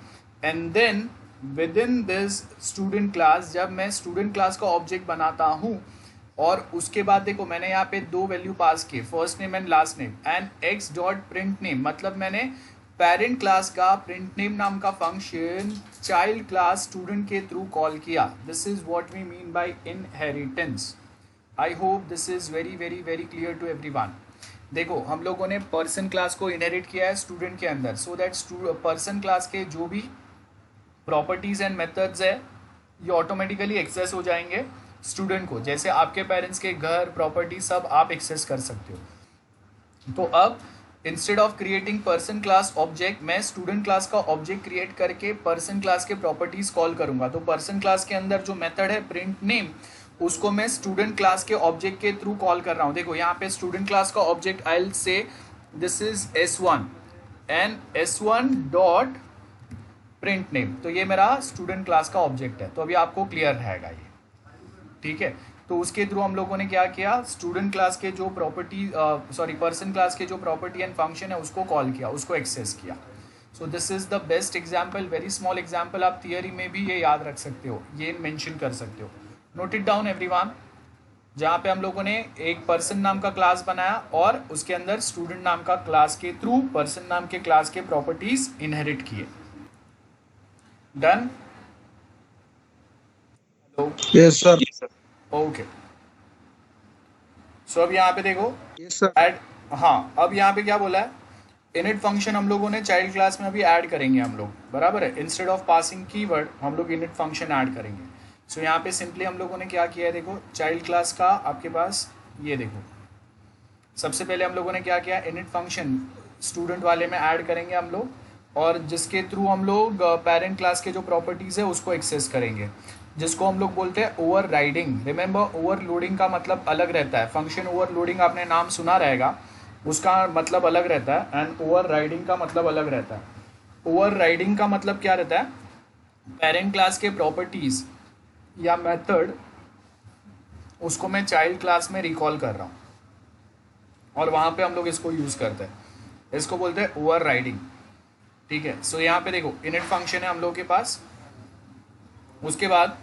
A: And then within this student class, जब मैं स्टूडेंट क्लास का ऑब्जेक्ट बनाता हूँ, और उसके बाद देखो मैंने यहाँ पे दो वैल्यू पास किए, first name and last name, and X dot print name, मतलब मैंने पेरेंट क्लास का प्रिंट नेम नाम का फंक्शन चाइल्ड क्लास स्टूडेंट के थ्रू कॉल किया। This is what we mean by inheritance. I hope this is very very very clear to everyone. देखो हम लोगों ने पर्सन क्लास को इनहेरिट किया है स्टूडेंट के अंदर, सो दैट पर्सन क्लास के जो भी प्रॉपर्टीज एंड मेथड्स है ये ऑटोमेटिकली एक्सेस हो जाएंगे स्टूडेंट को, जैसे आपके पेरेंट्स के घर, प्रॉपर्टी सब आप एक्सेस कर सकते हो। तो अब instead of creating person class object, मैं स्टूडेंट क्लास का ऑब्जेक्ट क्रिएट करके पर्सन क्लास के प्रॉपर्टीज कॉल करूंगा। तो पर्सन क्लास के अंदर जो मेथड है प्रिंट नेम, उसको मैं स्टूडेंट क्लास के ऑब्जेक्ट के थ्रू कॉल कर रहा हूँ। देखो यहाँ पे स्टूडेंट क्लास का object I will say this is S1 and S1 dot print name, तो ये मेरा स्टूडेंट क्लास का ऑब्जेक्ट है। तो अभी आपको क्लियर रहेगा ये, ठीक है। तो उसके थ्रू हम लोगों ने क्या किया, स्टूडेंट क्लास के जो प्रॉपर्टी पर्सन क्लास के जो प्रॉपर्टी एंड फंक्शन है उसको कॉल किया, उसको एक्सेस किया। सो this is the best example, very small example. आप थियरी में भी ये याद रख सकते हो, ये मेंशन कर सकते हो। नोट इट डाउन एवरीवन, जहाँ पे हम लोगों ने एक पर्सन नाम का क्लास बनाया और उसके अंदर स्टूडेंट नाम का क्लास के थ्रू पर्सन नाम के क्लास के प्रॉपर्टीज इनहेरिट किए। डन?
D: Yes sir.
A: ओके, सो अब यहाँ पे देखो
D: यस सर।
A: ऐड, हाँ अब यहाँ पे क्या बोला है, इनिट फंक्शन हम लोगों ने चाइल्ड क्लास में अभी ऐड करेंगे हम लोग, बराबर है। इंस्टेड ऑफ पासिंग कीवर्ड हम लोग इनिट फंक्शन ऐड करेंगे। सो यहाँ पे सिंपली हम लोगों ने क्या किया है, देखो चाइल्ड क्लास का आपके पास ये देखो, सबसे पहले हम लोगों ने क्या किया, इनिट फंक्शन स्टूडेंट वाले में ऐड करेंगे हम लोग, और जिसके थ्रू हम लोग पेरेंट क्लास के जो प्रॉपर्टीज़ है उसको एक्सेस करेंगे, जिसको हम लोग बोलते हैं ओवर राइडिंग। रिमेंबर, ओवरलोडिंग का मतलब अलग रहता है, फंक्शन ओवरलोडिंग आपने नाम सुना रहेगा, उसका मतलब अलग रहता है, एंड ओवर राइडिंग का मतलब अलग रहता है। ओवर राइडिंग का मतलब क्या रहता है, पेरेंट क्लास के प्रॉपर्टीज़ या मेथड उसको मैं चाइल्ड क्लास में रिकॉल कर रहा हूँ और वहाँ पे हम लोग इसको यूज़ करते हैं, इसको बोलते हैं ओवर राइडिंग। ठीक है, सो यहाँ पे देखो इनिट फंक्शन है हम लोग के पास। उसके बाद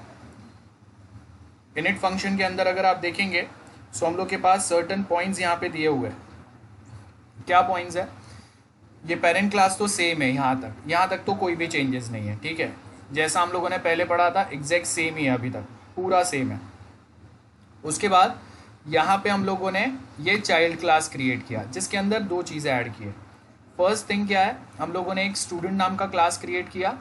A: इनिट फंक्शन के अंदर अगर आप देखेंगे सो हम लोग के पास सर्टन पॉइंट्स यहाँ पे दिए हुए हैं। क्या पॉइंट्स है, ये पेरेंट क्लास तो सेम है, यहाँ तक तो कोई भी चेंजेस नहीं है। ठीक है, जैसा हम लोगों ने पहले पढ़ा था एग्जैक्ट सेम ही है, अभी तक पूरा सेम है। उसके बाद यहाँ पे हम लोगों ने ये चाइल्ड क्लास क्रिएट किया जिसके अंदर दो चीज़ें ऐड की है। फर्स्ट थिंग क्या है, हम लोगों ने एक स्टूडेंट नाम का क्लास क्रिएट किया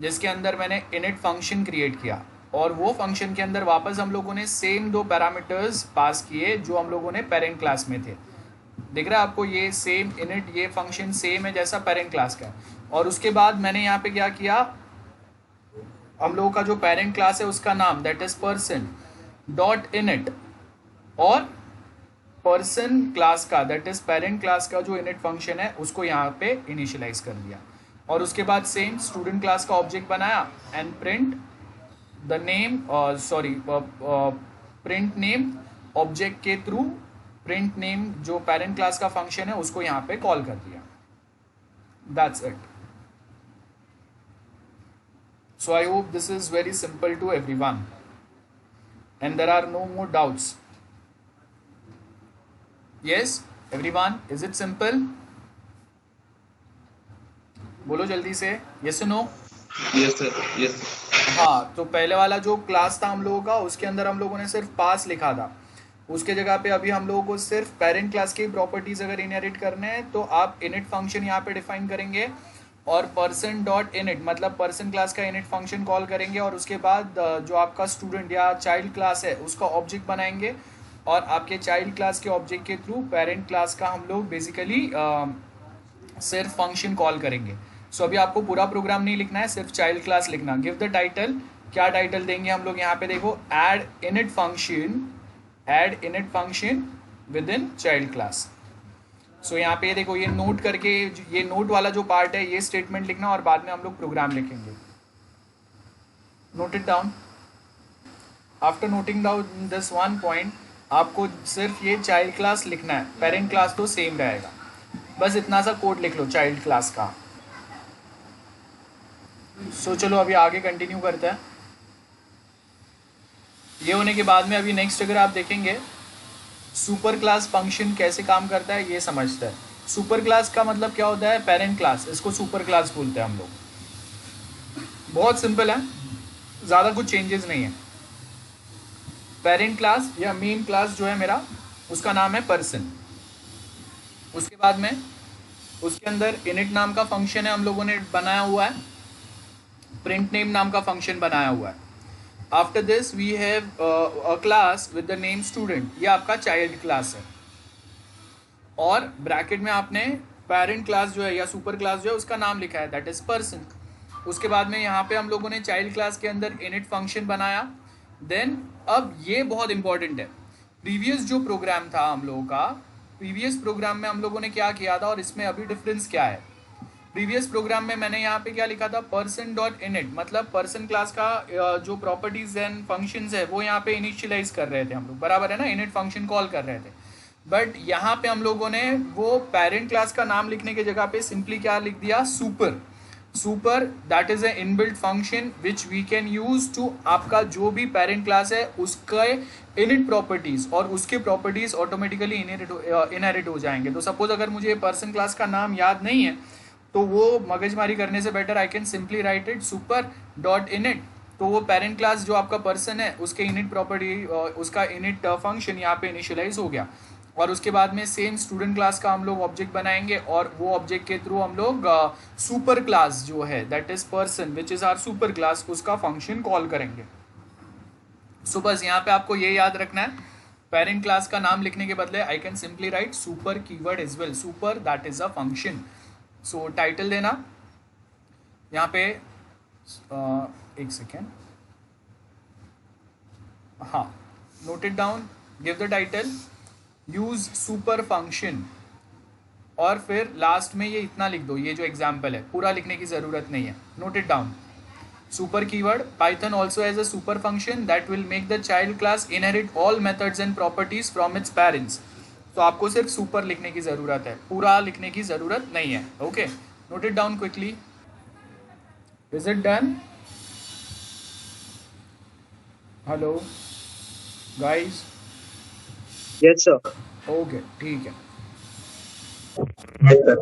A: जिसके अंदर मैंने इनिट फंक्शन क्रिएट किया, और वो फंक्शन के अंदर वापस हम लोगों ने सेम दो पैरामीटर्स पास किए जो हम लोगों ने पेरेंट क्लास में थे। दिख रहा है आपको, ये सेम इनिट, ये फंक्शन सेम है जैसा पेरेंट क्लास का है। और उसके बाद मैंने यहाँ पे क्या किया, हम लोगों का जो पेरेंट क्लास है उसका नाम that is person dot init, और पर्सन क्लास का दैट इज पेरेंट क्लास का जो इनिट फंक्शन है उसको यहाँ पे इनिशियलाइज कर दिया। और उसके बाद सेम स्टूडेंट क्लास का ऑब्जेक्ट बनाया and print the name, print name object के थ्रू प्रिंट नेम जो पेरेंट क्लास का फंक्शन है उसको यहाँ पे कॉल कर दिया। That's it. So I hope this is very simple to everyone and there are no more doubts. Yes, everyone, is it simple? बोलो जल्दी से, yes or no?
D: Yes sir. Yes.
A: हाँ, तो पहले वाला जो क्लास था हम लोगों का उसके अंदर हम लोगों ने सिर्फ पास लिखा था, उसके जगह पे अभी हम लोगों को सिर्फ पेरेंट क्लास की प्रॉपर्टीज अगर इनहेरिट करने हैं तो आप इनिट फंक्शन यहाँ पे डिफाइन करेंगे और पर्सन डॉट इनिट मतलब पर्सन क्लास का इनिट फंक्शन कॉल करेंगे, और उसके बाद जो आपका स्टूडेंट या चाइल्ड क्लास है उसका ऑब्जेक्ट बनाएंगे, और आपके चाइल्ड क्लास के ऑब्जेक्ट के थ्रू पेरेंट क्लास का हम लोग बेसिकली सिर्फ फंक्शन कॉल करेंगे। सो अभी आपको पूरा प्रोग्राम नहीं लिखना है, सिर्फ चाइल्ड क्लास लिखना। गिव द टाइटल, क्या टाइटल देंगे हम लोग यहाँ पे देखो, add init function within child class. So यहाँ पे देखो ये नोट करके, ये नोट वाला जो पार्ट है ये स्टेटमेंट लिखना और बाद में हम लोग प्रोग्राम लिखेंगे। Note it down. After noting down this one point आपको सिर्फ ये चाइल्ड क्लास लिखना है, पेरेंट क्लास तो सेम रहेगा, बस इतना सा कोड लिख लो चाइल्ड क्लास का। सो चलो अभी आगे कंटिन्यू करते हैं। ये होने के बाद में अभी नेक्स्ट अगर आप देखेंगे सुपर क्लास फंक्शन कैसे काम करता है ये समझते हैं। सुपर क्लास का मतलब क्या होता है, पेरेंट क्लास, इसको सुपर क्लास बोलते हैं हम लोग। बहुत सिंपल है, ज़्यादा कुछ चेंजेस नहीं है। पेरेंट क्लास या मेन क्लास जो है मेरा उसका नाम है पर्सन। उसके बाद में उसके अंदर इनिट नाम का फंक्शन है हम लोगों ने बनाया हुआ है, प्रिंट नेम नाम का फंक्शन बनाया हुआ है। After this we have a class with the name student, ये आपका चाइल्ड क्लास है, और ब्रैकेट में आपने पेरेंट क्लास जो है या सुपर क्लास जो है उसका नाम लिखा है दैट इज पर्सन। उसके बाद में यहाँ पे हम लोगों ने चाइल्ड क्लास के अंदर इनिट फंक्शन बनाया। देन अब ये बहुत इंपॉर्टेंट है, प्रीवियस जो प्रोग्राम था हम लोगों का, प्रीवियस प्रोग्राम में हम लोगों ने क्या किया था और इसमें अभी डिफरेंस क्या है। प्रीवियस प्रोग्राम में मैंने यहाँ पे क्या लिखा था, पर्सन डॉट इनिट मतलब पर्सन क्लास का जो प्रॉपर्टीज एंड फंक्शंस है वो यहाँ पे इनिशियलाइज कर रहे थे हम लोग, बराबर है ना, इनिट फंक्शन कॉल कर रहे थे। बट यहाँ पे हम लोगों ने वो पेरेंट क्लास का नाम लिखने की जगह पे सिंपली क्या लिख दिया, super. Super that is a inbuilt function which we can use to आपका जो भी पेरेंट क्लास है उसके इनिट प्रॉपर्टीज और उसके प्रॉपर्टीज ऑटोमेटिकली इनहेरिट हो जाएंगे। तो सपोज अगर मुझे पर्सन क्लास का नाम याद नहीं है तो वो मगजमारी करने से better I can simply right it super dot init. तो वो पेरेंट क्लास जो आपका पर्सन है उसके इनिट प्रॉपर्टी उसका इनिट फंक्शन यहाँ पे इनिशियलाइज हो गया और उसके बाद में सेम स्टूडेंट क्लास का हम लोग ऑब्जेक्ट बनाएंगे और वो ऑब्जेक्ट के थ्रू हम लोग सुपर क्लास जो है that is person which is our super class उसका फंक्शन कॉल करेंगे। सो बस यहाँ पे आपको ये याद रखना है, पेरेंट क्लास का नाम लिखने के बदले I can simply write super keyword as well, super that is a function. So title देना यहाँ पे एक सेकेंड, हाँ note it down, give the title use super function और फिर लास्ट में ये इतना लिख दो, ये जो एग्जाम्पल है पूरा लिखने की ज़रूरत नहीं है, note it down. Super keyword Python also as a super function that will make the child class inherit all methods and properties from its parents. तो आपको सिर्फ सुपर लिखने की ज़रूरत है, पूरा लिखने की ज़रूरत नहीं है। Okay, note it down quickly. Is it done? Hello guys?
D: Yes, sir.
A: Okay ठीक है।
D: Yes, sir.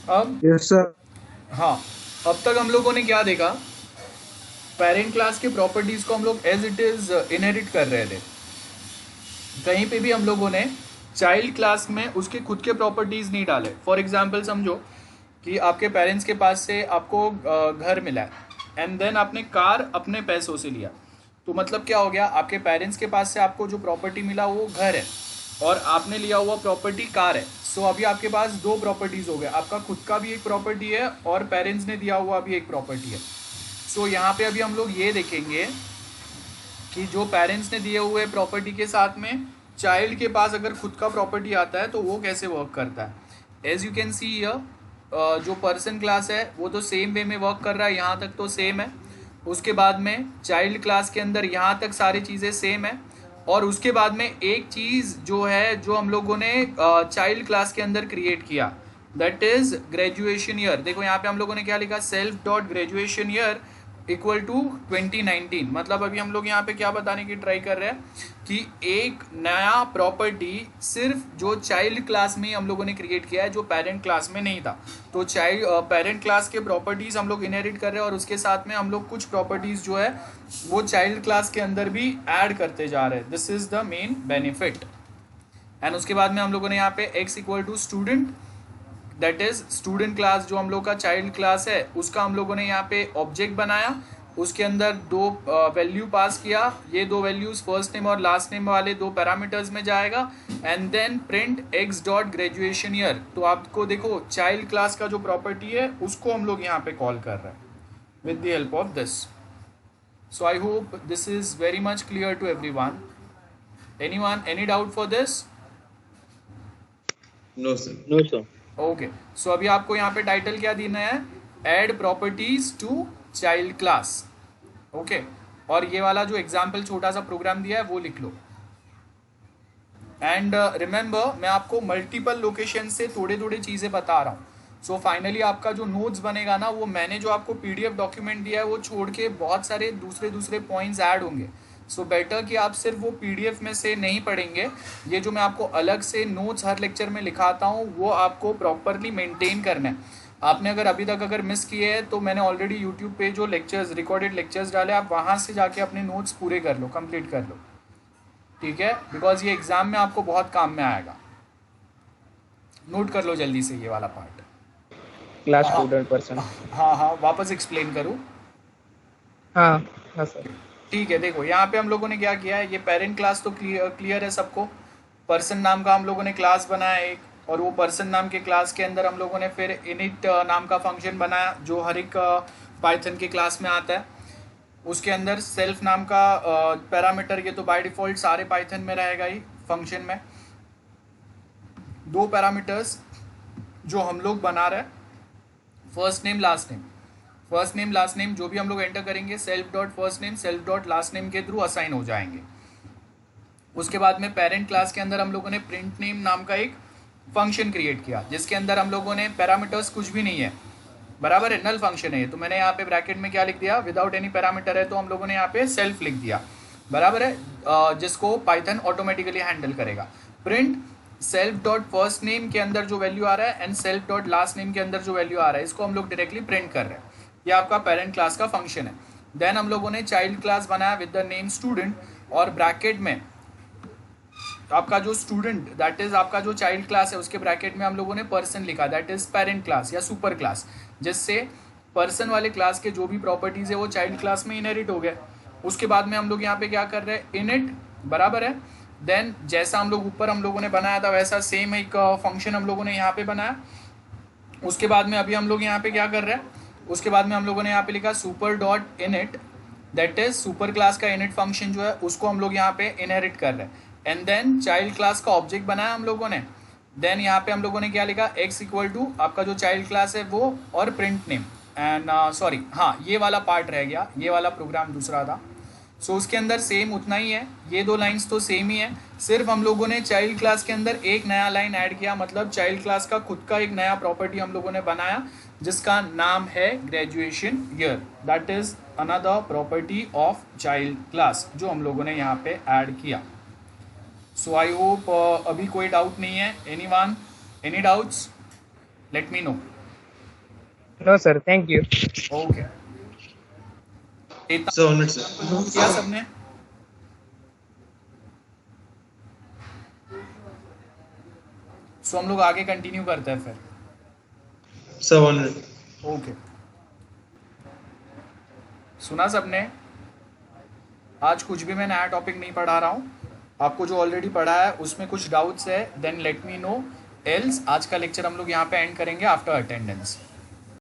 A: अब
D: Yes, sir.
A: हाँ, अब तक हम लोगों ने क्या देखा, पेरेंट क्लास के प्रॉपर्टीज को हम लोग एज इट इज इनहेरिट कर रहे थे। कहीं पे भी हम लोगों ने चाइल्ड क्लास में उसके खुद के प्रॉपर्टीज नहीं डाले। फॉर एग्जांपल समझो कि आपके पेरेंट्स के पास से आपको घर मिला है एंड देन आपने कार अपने पैसों से लिया, तो मतलब क्या हो गया, आपके पेरेंट्स के पास से आपको जो प्रॉपर्टी मिला वो घर है और आपने लिया हुआ प्रॉपर्टी कार है। सो अभी आपके पास दो प्रॉपर्टीज़ हो गए, आपका खुद का भी एक प्रॉपर्टी है और पेरेंट्स ने दिया हुआ भी एक प्रॉपर्टी है। सो यहाँ पे अभी हम लोग ये देखेंगे कि जो पेरेंट्स ने दिए हुए प्रॉपर्टी के साथ में चाइल्ड के पास अगर खुद का प्रॉपर्टी आता है तो वो कैसे वर्क करता है। As you can see here जो पर्सन क्लास है वो तो सेम वे में वर्क कर रहा है, यहाँ तक तो सेम है। उसके बाद में चाइल्ड क्लास के अंदर यहाँ तक सारी चीज़ें सेम है और उसके बाद में एक चीज़ जो है जो हम लोगों ने चाइल्ड क्लास के अंदर क्रिएट किया दैट इज ग्रेजुएशन ईयर। देखो यहाँ पे हम लोगों ने क्या लिखा, self dot graduation year equal to 2019। मतलब अभी हम लोग यहाँ पे क्या बताने की ट्राई कर रहे हैं कि एक नया प्रॉपर्टी सिर्फ जो चाइल्ड क्लास में हम लोगों ने क्रिएट किया है जो पेरेंट क्लास में नहीं था। तो चाइल्ड पेरेंट क्लास के प्रॉपर्टीज़ हम लोग इनहेरिट कर रहे हैं और उसके साथ में हम लोग कुछ प्रॉपर्टीज़ जो है वो चाइल्ड क्लास के अंदर भी ऐड करते जा रहे हैं। This is the main benefit. And उसके बाद में हम लोगों ने यहाँ पे x equal to student that is student class जो हम लोग का चाइल्ड क्लास है उसका हम लोगों ने यहाँ पे ऑब्जेक्ट बनाया, उसके अंदर दो वैल्यू पास किया, ये दो वैल्यूज फर्स्ट नेम और लास्ट नेम वाले दो पैरामीटर्स में जाएगा and then print x dot graduation year. तो आपको देखो चाइल्ड क्लास का जो प्रॉपर्टी है उसको हम लोग यहाँ पे कॉल कर रहे हैं with the help of this. So I hope this is very much clear to everyone. Anyone any doubt for this?
D: No, sir. No, sir.
A: Okay, so अभी आपको यहाँ पे टाइटल क्या देना है, add properties to child class. Okay, और ये वाला जो एग्जाम्पल छोटा सा प्रोग्राम दिया है वो लिख लो। एंड रिमेंबर मैं आपको मल्टीपल लोकेशन से थोड़े थोड़े चीज़ें बता रहा हूँ। सो फाइनली आपका जो नोट्स बनेगा ना वो मैंने जो आपको PDF डॉक्यूमेंट दिया है वो छोड़ के बहुत सारे दूसरे पॉइंट्स ऐड होंगे। सो बेटर कि आप सिर्फ वो PDF में से नहीं पढ़ेंगे, ये जो मैं आपको अलग से नोट्स हर लेक्चर में लिखाता हूँ वो आपको प्रॉपरली मेंटेन करना है। आपने अभी तक मिस किए हैं तो मैंने ऑलरेडी यूट्यूब पे जो लेक्चर्स रिकॉर्डेड लेक्चर्स डाले, आप वहाँ से जाके अपने नोट्स पूरे कर लो, कंप्लीट कर लो, ठीक है, बिकॉज ये एग्जाम में आपको बहुत काम में आएगा। नोट कर लो जल्दी से ये वाला पार्ट।
E: Class student person.
A: हाँ वापस एक्सप्लेन करूँ?
E: हाँ सर
A: ठीक है। देखो यहाँ पे हम लोगों ने क्या किया है, ये पेरेंट क्लास तो क्लियर है सबको। पर्सन नाम का हम लोगों ने क्लास बनाया एक, और वो पर्सन नाम के क्लास के अंदर हम लोगों ने फिर इनिट नाम का फंक्शन बनाया जो हर एक पाइथन के क्लास में आता है। उसके अंदर सेल्फ नाम का पैरामीटर, ये तो बाय डिफ़ॉल्ट सारे पाइथन में रहेगा ही फंक्शन में। दो पैरामीटर्स जो हम लोग बना रहे हैं, first name last name. First name last name जो भी हम लोग एंटर करेंगे self dot first name self dot last name के थ्रू असाइन हो जाएंगे। उसके बाद में पेरेंट क्लास के अंदर हम लोगों ने प्रिंट नेम नाम का एक फंक्शन क्रिएट किया जिसके अंदर हम लोगों ने पैरामीटर्स कुछ भी नहीं है, बराबर है, नल फंक्शन है। तो मैंने यहाँ पे ब्रैकेट में क्या लिख दिया, विदाउट एनी पैरामीटर है, तो हम लोगों ने यहाँ पे सेल्फ लिख दिया, बराबर है, जिसको पाइथन ऑटोमेटिकली हैंडल करेगा। Print self dot first name के अंदर जो वैल्यू आ रहा है and self dot last name के अंदर जो वैल्यू आ रहा है, इसको हम लोग डायरेक्टली प्रिंट कर रहे हैं। ये आपका पेरेंट क्लास का फंक्शन है। देन हम लोगों ने चाइल्ड क्लास बनाया विद द नेम स्टूडेंट, और ब्रैकेट में आपका जो स्टूडेंट दैट इज आपका जो चाइल्ड क्लास है उसके ब्रैकेट में हम लोगों ने पर्सन लिखा, दैट इज पेरेंट क्लास या सुपर क्लास, जिससे पर्सन वाले क्लास के जो भी प्रॉपर्टीज है वो चाइल्ड क्लास में इनहेरिट हो गए। उसके बाद में हम लोग यहाँ पे क्या कर रहे हैं, इनिट, बराबर है। देन जैसा हम लोग ऊपर हम लोगों ने बनाया था वैसा सेम एक फंक्शन हम लोगों ने यहाँ पे बनाया। उसके बाद में अभी हम लोग यहाँ पे क्या कर रहे हैं, उसके बाद में हम लोगों ने यहाँ पे लिखा super dot init, that is super class का इनिट फंक्शन जो है उसको हम लोग यहाँ पे इनहेरिट कर रहे हैं। एंड देन चाइल्ड क्लास का ऑब्जेक्ट बनाया हम लोगों ने। देन यहाँ पे हम लोगों ने क्या लिखा, x इक्वल टू आपका जो चाइल्ड क्लास है वो और प्रिंट नेम एंड सॉरी हाँ ये वाला पार्ट रह गया, ये वाला प्रोग्राम दूसरा था। सो उसके अंदर सेम उतना ही है, ये दो लाइंस तो सेम ही है, सिर्फ हम लोगों ने चाइल्ड क्लास के अंदर एक नया लाइन ऐड किया, मतलब चाइल्ड क्लास का खुद का एक नया प्रॉपर्टी हम लोगों ने बनाया जिसका नाम है graduation year, that is another property of child class जो हम लोगों ने यहाँ पे ऐड किया। सो आई होप अभी कोई डाउट नहीं है, anyone, any doubts, late me no.
E: No, sir. Thank you.
A: Okay,
D: Sir, 1 minute, sir.
A: किया सबने? सो हम लोग आगे कंटिन्यू करते हैं फिर।
D: Sir, 1 minute.
A: ओके, सुना सबने? आज कुछ भी मैं नया टॉपिक नहीं पढ़ा रहा हूँ, आपको जो ऑलरेडी पढ़ा है उसमें कुछ डाउट्स है then let me know, else आज का लेक्चर हम लोग यहाँ पे एंड करेंगे आफ्टर अटेंडेंस।